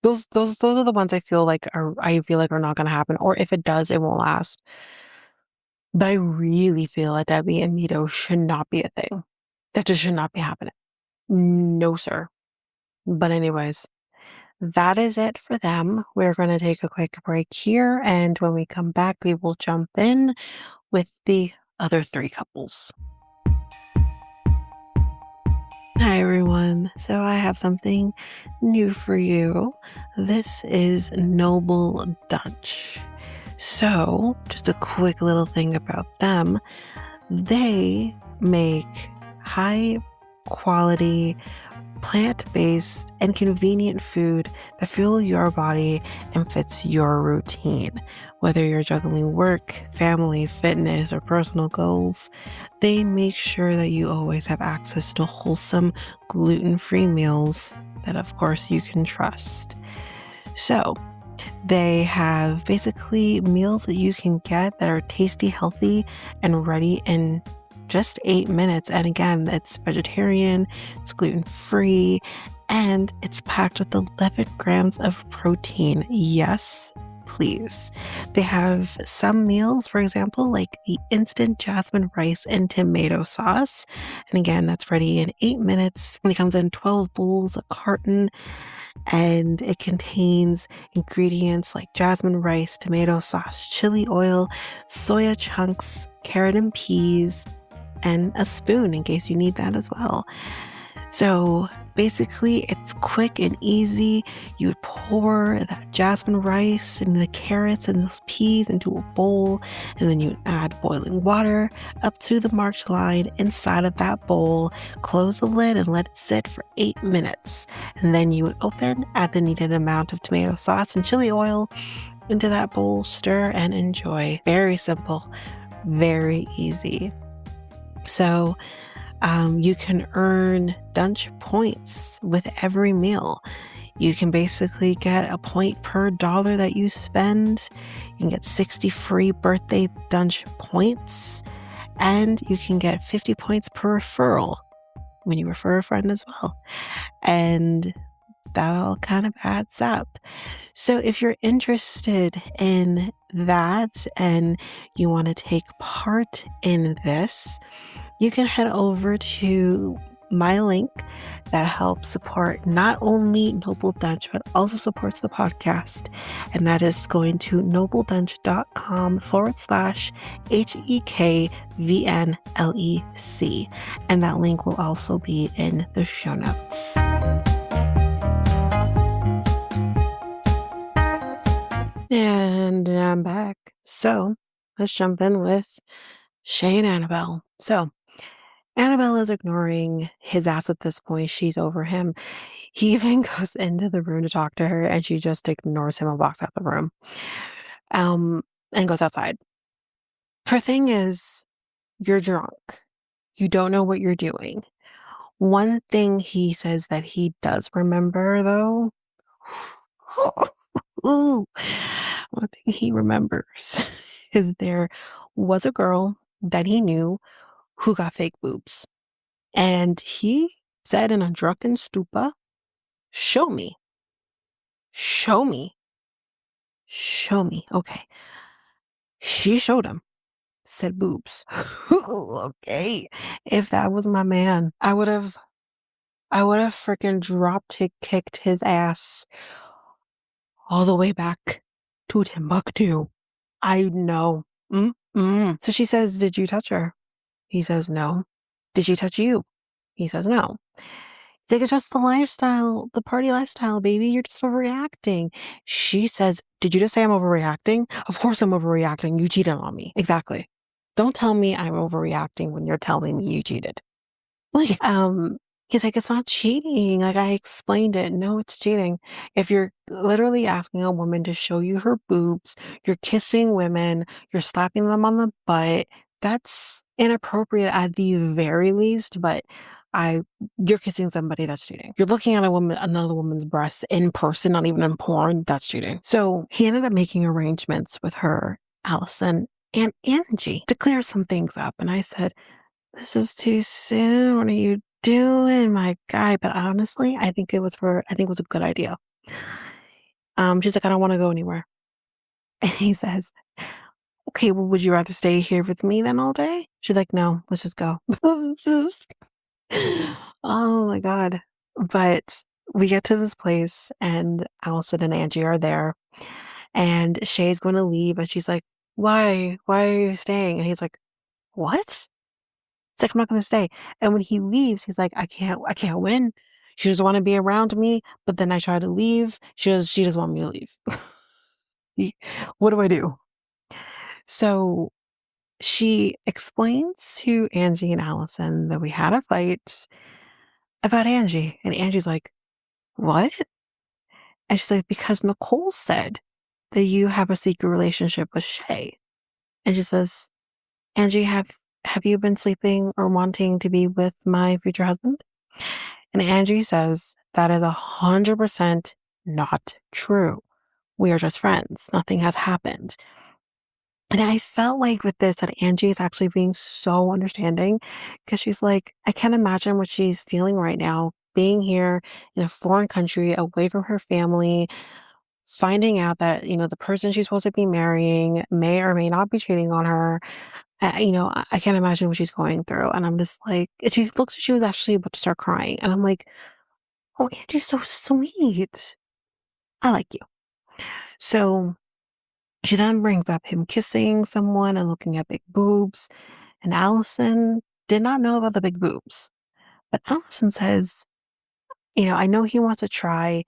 Those are the ones I feel like are not going to happen. Or if it does, it won't last. But I really feel like Debby and Mido should not be a thing. That just should not be happening. No, sir. But anyways, that is it for them. We're going to take a quick break here. And when we come back, we will jump in with the other three couples. Hi everyone, so I have something new for you. This is Noble Dutch. So, just a quick little thing about them. They make high quality, plant-based, and convenient food that fuel your body and fits your routine. Whether you're juggling work, family, fitness, or personal goals, they make sure that you always have access to wholesome, gluten-free meals that, of course, you can trust. So, they have basically meals that you can get that are tasty, healthy, and ready in just 8 minutes. And again, it's vegetarian, it's gluten-free, and it's packed with 11 grams of protein. Yes, please. They have some meals, for example, like the instant jasmine rice and tomato sauce. And again, that's ready in 8 minutes. It comes in 12 bowls, a carton, and it contains ingredients like jasmine rice, tomato sauce, chili oil, soya chunks, carrot and peas, and a spoon in case you need that as well. So basically, it's quick and easy. You would pour that jasmine rice and the carrots and those peas into a bowl, and then you would add boiling water up to the marked line inside of that bowl, close the lid and let it sit for 8 minutes. And then you would open, add the needed amount of tomato sauce and chili oil into that bowl, stir and enjoy. Very simple, very easy. So you can earn Dunch points with every meal. You can basically get a point per dollar that you spend. You can get 60 free birthday dunch points, and you can get 50 points per referral when you refer a friend as well. And that all kind of adds up. So if you're interested in that and you want to take part in this, you can head over to my link that helps support not only Noble Dunch, but also supports the podcast. And that is going to nobledunch.com/HEKVNLEC. And that link will also be in the show notes. And I'm back. So let's jump in with Shea and Annabelle. So Annabelle is ignoring his ass at this point. She's over him. He even goes into the room to talk to her, and she just ignores him and walks out the room. And goes outside. Her thing is, you're drunk. You don't know what you're doing. One thing he says that he does remember, though, one thing he remembers is there was a girl that he knew who got fake boobs. And he said in a drunken stupor, show me. Show me. Show me. Okay. She showed him. Said boobs. Okay. If that was my man, I would have freaking kicked his ass all the way back to Timbuktu. I know. So she says, did you touch her? He says, no. Did she touch you? He says, no. He's like, it's just the lifestyle, the party lifestyle, baby. You're just overreacting. She says, did you just say I'm overreacting? Of course I'm overreacting. You cheated on me. Exactly. Don't tell me I'm overreacting when you're telling me you cheated. Like, he's like, it's not cheating. Like, I explained it. No, it's cheating. If you're literally asking a woman to show you her boobs, you're kissing women, you're slapping them on the butt, that's inappropriate at the very least, but you're kissing somebody, that's cheating. You're looking at another woman's breasts in person, not even in porn, that's cheating. So he ended up making arrangements with her, Allison, and Angie to clear some things up. And I said, this is too soon. What are you doing, my guy? But honestly, I think it was a good idea. She's like, I don't want to go anywhere. And he says, okay, well, would you rather stay here with me then all day? She's like, no, let's just go. Oh my God. But we get to this place and Allison and Angie are there. And Shay's going to leave. And she's like, why? Why are you staying? And he's like, what? It's like, I'm not going to stay. And when he leaves, he's like, I can't win. She doesn't want to be around me. But then I try to leave. She doesn't want me to leave. What do I do? So she explains to Angie and Allison that we had a fight about Angie. And Angie's like, what? And she's like, because Nicole said that you have a secret relationship with Shea. And she says, Angie, have you been sleeping or wanting to be with my future husband? And Angie says, that is 100% not true. We are just friends. Nothing has happened. And I felt like with this that Angie is actually being so understanding because she's like, I can't imagine what she's feeling right now, being here in a foreign country, away from her family, finding out that, the person she's supposed to be marrying may or may not be cheating on her. I can't imagine what she's going through. And I'm just like, and she looks like she was actually about to start crying. And I'm like, oh, Angie's so sweet. I like you. So she then brings up him kissing someone and looking at big boobs. And Allison did not know about the big boobs. But Allison says, I know he wants to try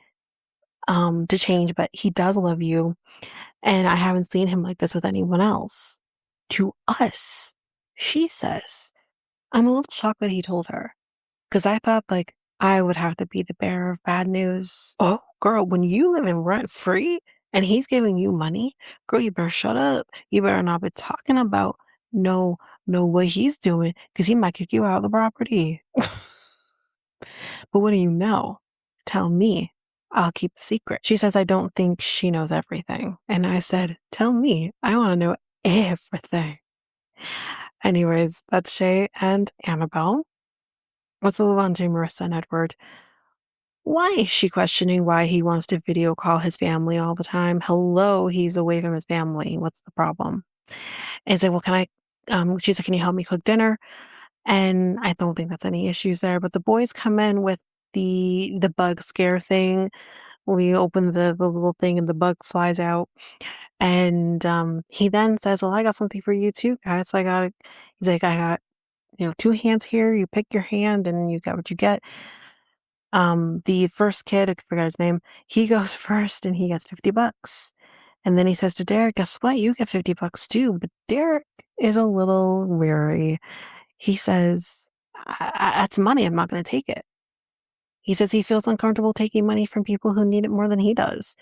to change, but he does love you. And I haven't seen him like this with anyone else. To us, she says. I'm a little shocked that he told her. Because I thought, like, I would have to be the bearer of bad news. Oh, girl, when you live in rent free and he's giving you money, girl, you better shut up. You better not be talking about what he's doing because he might kick you out of the property. But what do you know? Tell me. I'll keep the secret. She says, I don't think she knows everything. And I said, tell me. I want to know everything. Anyways, that's Shea and Annabelle. Let's move on to Marissa and Edward. Why is she questioning why he wants to video call his family all the time? Hello, he's away from his family. What's the problem? And he's like, well, can I, she's like, can you help me cook dinner? And I don't think that's any issues there. But the boys come in with the bug scare thing. We open the little thing and the bug flies out. And he then says, well, I got something for you too, guys. He's like, I got, 2 hands here. You pick your hand and you get what you get. The first kid, I forgot his name, he goes first and he gets $50. And then he says to Derek, guess what? You get $50 too. But Derek is a little weary. He says, that's money. I'm not going to take it. He says he feels uncomfortable taking money from people who need it more than he does.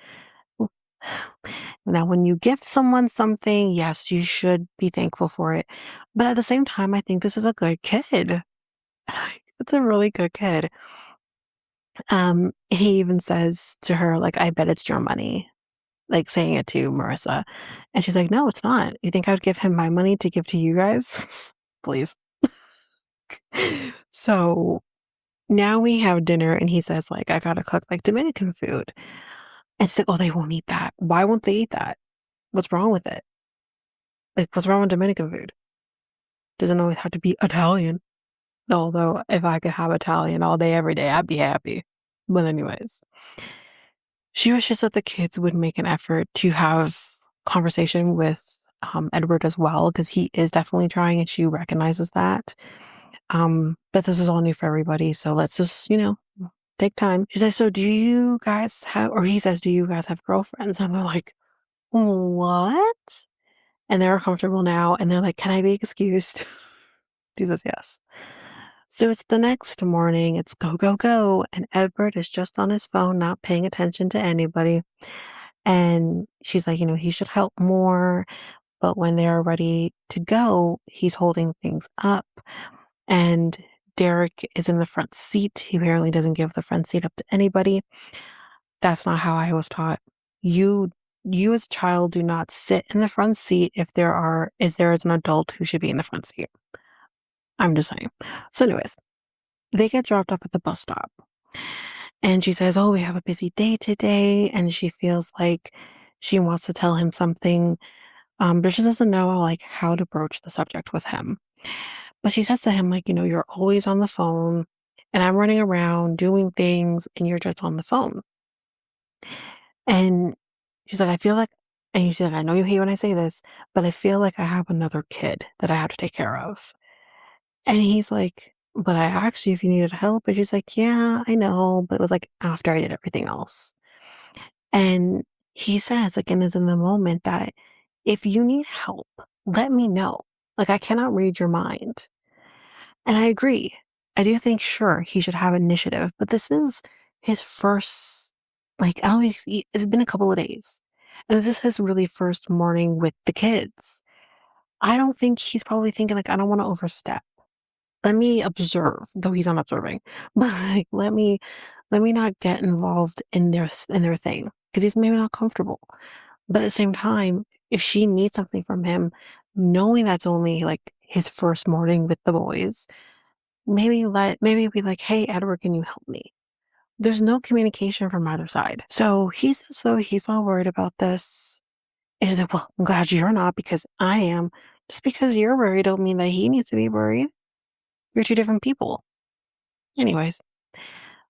Now, when you give someone something, yes, you should be thankful for it. But at the same time, I think this is a good kid. It's a really good kid. He even says to her, like, I bet it's your money, like saying it to Marissa. And she's like, no, it's not. You think I would give him my money to give to you guys? Please. So now we have dinner and he says, like, I gotta cook like Dominican food. And she's like, oh, they won't eat that. Why won't they eat that? What's wrong with it? Like, what's wrong with Dominican food? Doesn't always have to be Italian. Although, if I could have Italian all day, every day, I'd be happy. But anyways, she wishes that the kids would make an effort to have conversation with Edward as well, because he is definitely trying and she recognizes that. But this is all new for everybody, so let's just, take time. She says, so do you guys have, or he says, do you guys have girlfriends? And they're like, what? And they're comfortable now, and they're like, can I be excused? She says, yes. So it's the next morning, it's go, go, go, and Edward is just on his phone, not paying attention to anybody. And she's like, he should help more. But when they're ready to go, he's holding things up. And Derek is in the front seat. He apparently doesn't give the front seat up to anybody. That's not how I was taught. You as a child do not sit in the front seat if there is an adult who should be in the front seat. I'm just saying. So anyways, they get dropped off at the bus stop. And she says, oh, we have a busy day today. And she feels like she wants to tell him something, but she doesn't know like how to broach the subject with him. But she says to him, like, you're always on the phone and I'm running around doing things and you're just on the phone. And she's like, and she's like, I know you hate when I say this, but I feel like I have another kid that I have to take care of. And he's like, but I asked you if you needed help. And she's like, yeah, I know. But it was like after I did everything else. And he says, again, is in the moment that if you need help, let me know. Like, I cannot read your mind. And I agree. I do think, sure, he should have initiative, but this is his first, like, I don't think it's been a couple of days. And this is his really first morning with the kids. I don't think he's probably thinking, like, I don't want to overstep. Let me observe, though he's not observing, but like, let me not get involved in their thing because he's maybe not comfortable. But at the same time, if she needs something from him, knowing that's only like his first morning with the boys, maybe be like, hey, Edward, can you help me? There's no communication from either side. So he says, though, he's not worried about this. And she's like, well, I'm glad you're not because I am. Just because you're worried don't mean that he needs to be worried. You're two different people. Anyways,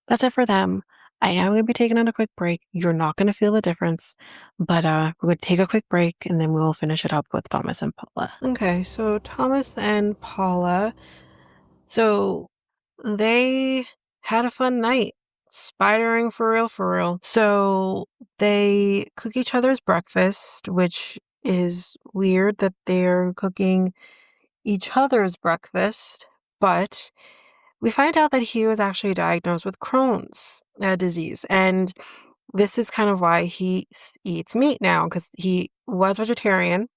that's it for them. I am going to be taking on a quick break. You're not going to feel the difference, but we're going to take a quick break and then we'll finish it up with Thomas and Paula. Okay, so Thomas and Paula, so they had a fun night. Spidering for real, for real. So they cook each other's breakfast, which is weird that they're cooking each other's breakfast, but we find out that he was actually diagnosed with Crohn's disease. And this is kind of why he eats meat now, because he was vegetarian.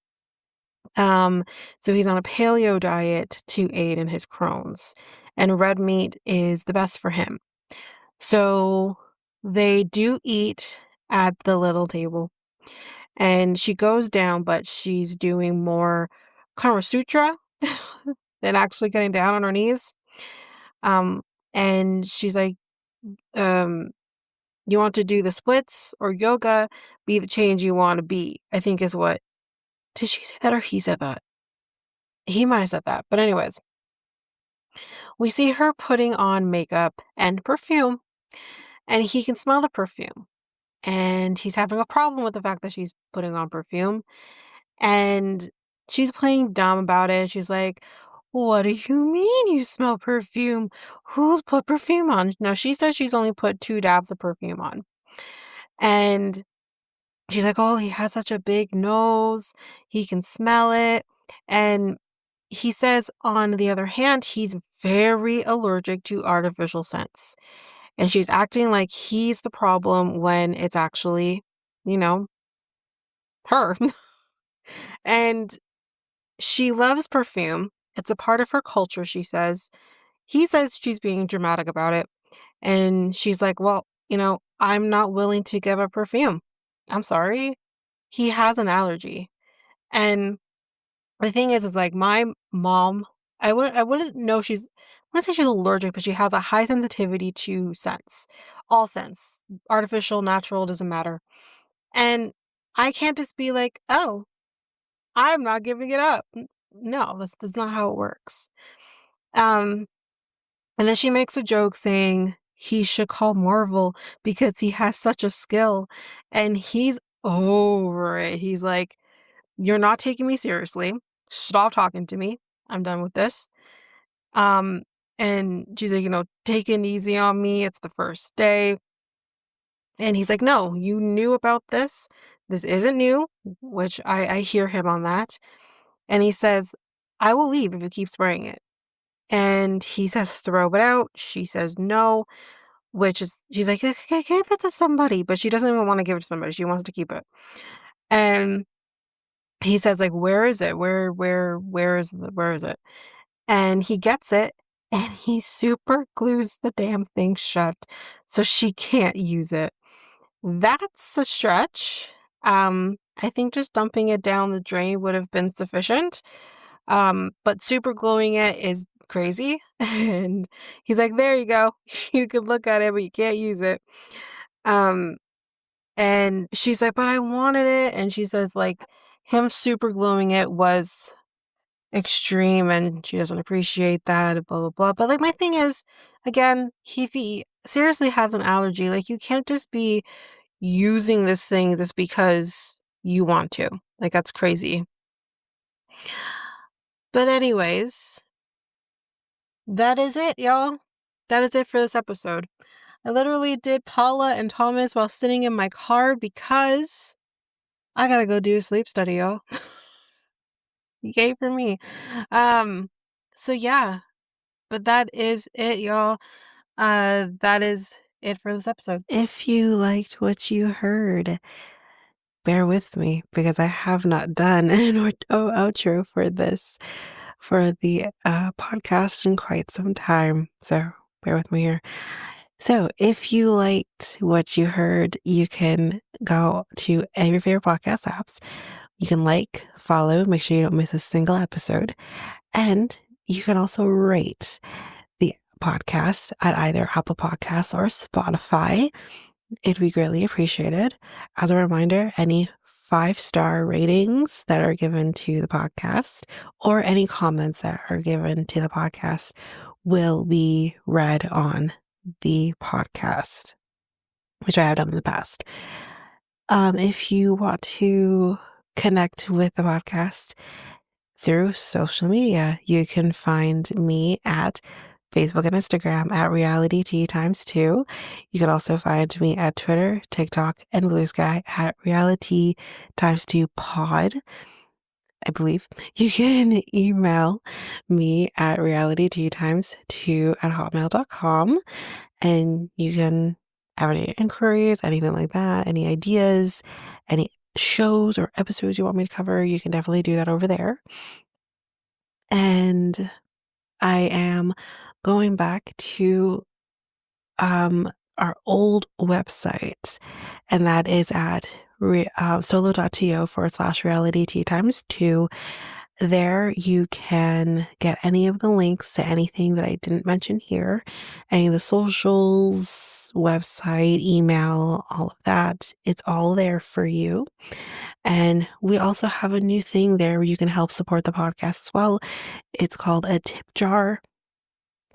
So he's on a paleo diet to aid in his Crohn's. And red meat is the best for him. So They do eat at the little table. And she goes down, but she's doing more Kama Sutra than actually getting down on her knees. Um, and she's like, um, you want to do the splits or yoga, be the change you want to be, I think is what. Did she say that or he said that? He might have said that. But anyways, we see her putting on makeup and perfume, and he can smell the perfume. And he's having a problem with the fact that she's putting on perfume. And she's playing dumb about it. She's like, what do you mean you smell perfume? Who's put perfume on? No, she says she's only put 2 dabs of perfume on. And she's like, oh, he has such a big nose. He can smell it. And he says, on the other hand, he's very allergic to artificial scents. And she's acting like he's the problem when it's actually, you know, her. And she loves perfume. It's a part of her culture, she says. He says she's being dramatic about it. And she's like, well, I'm not willing to give up perfume. I'm sorry. He has an allergy. And the thing is like my mom, I wouldn't know she's, I wouldn't say she's allergic, but she has a high sensitivity to scents. All scents. Artificial, natural, doesn't matter. And I can't just be like, oh, I'm not giving it up. No, that's not how it works. Um, and then she makes a joke saying he should call Marvel because he has such a skill. And he's over it. He's like, you're not taking me seriously. Stop talking to me. I'm done with this. Um, and she's like, take it easy on me. It's the first day. And he's like, no, you knew about this. This isn't new, which I hear him on that. And he says, I will leave if you keep spraying it. And he says, throw it out. She says no, which is, she's like, okay, give it to somebody. But she doesn't even want to give it to somebody. She wants to keep it. And he says, like, where is it? Where is it? And he gets it and he super glues the damn thing shut so she can't use it. That's a stretch. I think just dumping it down the drain would have been sufficient. But super gluing it is crazy. And he's like, there you go. You can look at it, but you can't use it. And she's like, but I wanted it. And she says, like, him super gluing it was extreme and she doesn't appreciate that, blah, blah, blah. But like, my thing is, again, he seriously has an allergy. Like, you can't just be using this thing just because you want to. Like, that's crazy. But anyways, that is it, y'all. That is it for this episode. I literally did Paula and Thomas while sitting in my car because I gotta go do a sleep study, y'all. Yay for me. So yeah, but that is it, y'all. That is it for this episode. If you liked what you heard, bear with me because I have not done an outro for the podcast in quite some time. So bear with me here. So if you liked what you heard, you can go to any of your favorite podcast apps. You can follow, make sure you don't miss a single episode. And you can also rate the podcast at either Apple Podcasts or Spotify. It'd be greatly appreciated. As a reminder, any 5-star ratings that are given to the podcast or any comments that are given to the podcast will be read on the podcast, which I have done in the past. If you want to connect with the podcast through social media, you can find me at Facebook and Instagram at realityt2. You can also find me at Twitter, TikTok, and Blue Sky at realityt2pod. I believe you can email me at realityt2 at hotmail.com, and you can have any inquiries, anything like that, any ideas, any shows or episodes you want me to cover, you can definitely do that over there. And I am going back to our old website, and that is at solo.to/reality tea times 2. There you can get any of the links to anything that I didn't mention here, any of the socials, website, email, all of that. It's all there for you. And we also have a new thing there where you can help support the podcast as well. It's called a tip jar.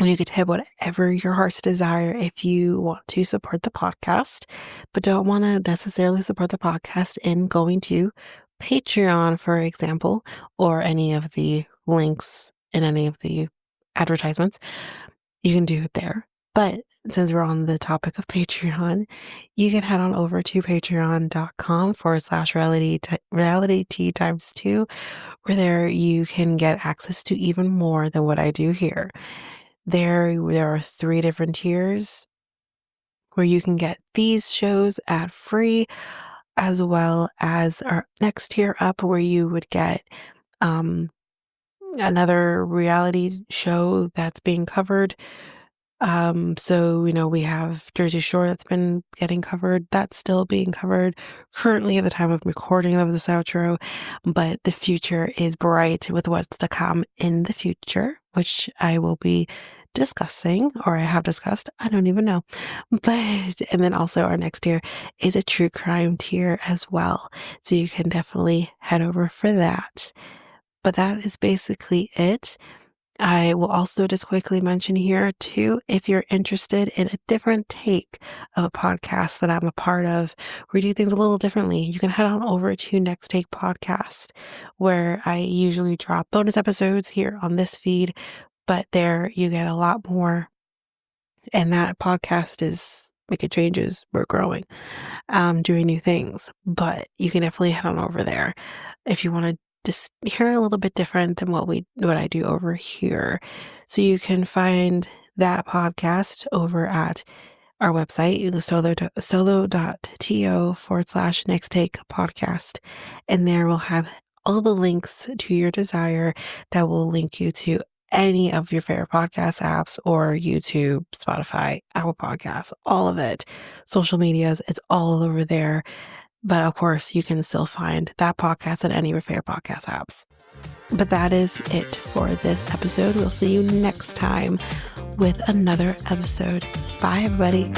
And you could tip whatever your heart's desire if you want to support the podcast, but don't want to necessarily support the podcast in going to Patreon, for example, or any of the links in any of the advertisements. You can do it there. But since we're on the topic of Patreon, you can head on over to patreon.com/reality tea times 2, where there you can get access to even more than what I do here. There are 3 different tiers where you can get these shows ad free, as well as our next tier up where you would get another reality show that's being covered. So, we have Jersey Shore that's been getting covered. That's still being covered currently at the time of recording of this outro, but the future is bright with what's to come in the future, which I will be discussing, or I have discussed. I don't even know. And then also our next tier is a true crime tier as well. So you can definitely head over for that. But that is basically it. I will also just quickly mention here too, if you're interested in a different take of a podcast that I'm a part of, where we do things a little differently, you can head on over to Next Take Podcast, where I usually drop bonus episodes here on this feed, but there you get a lot more. And that podcast is making changes. We're growing, doing new things, but you can definitely head on over there if you want to just hear a little bit different than what I do over here. So you can find that podcast over at our website, solo.to/next take podcast. And there we'll have all the links to your desire that will link you to any of your favorite podcast apps, or YouTube, Spotify, Apple Podcasts, all of it. Social medias, it's all over there. But of course, you can still find that podcast at any of your favorite podcast apps. But that is it for this episode. We'll see you next time with another episode. Bye, everybody.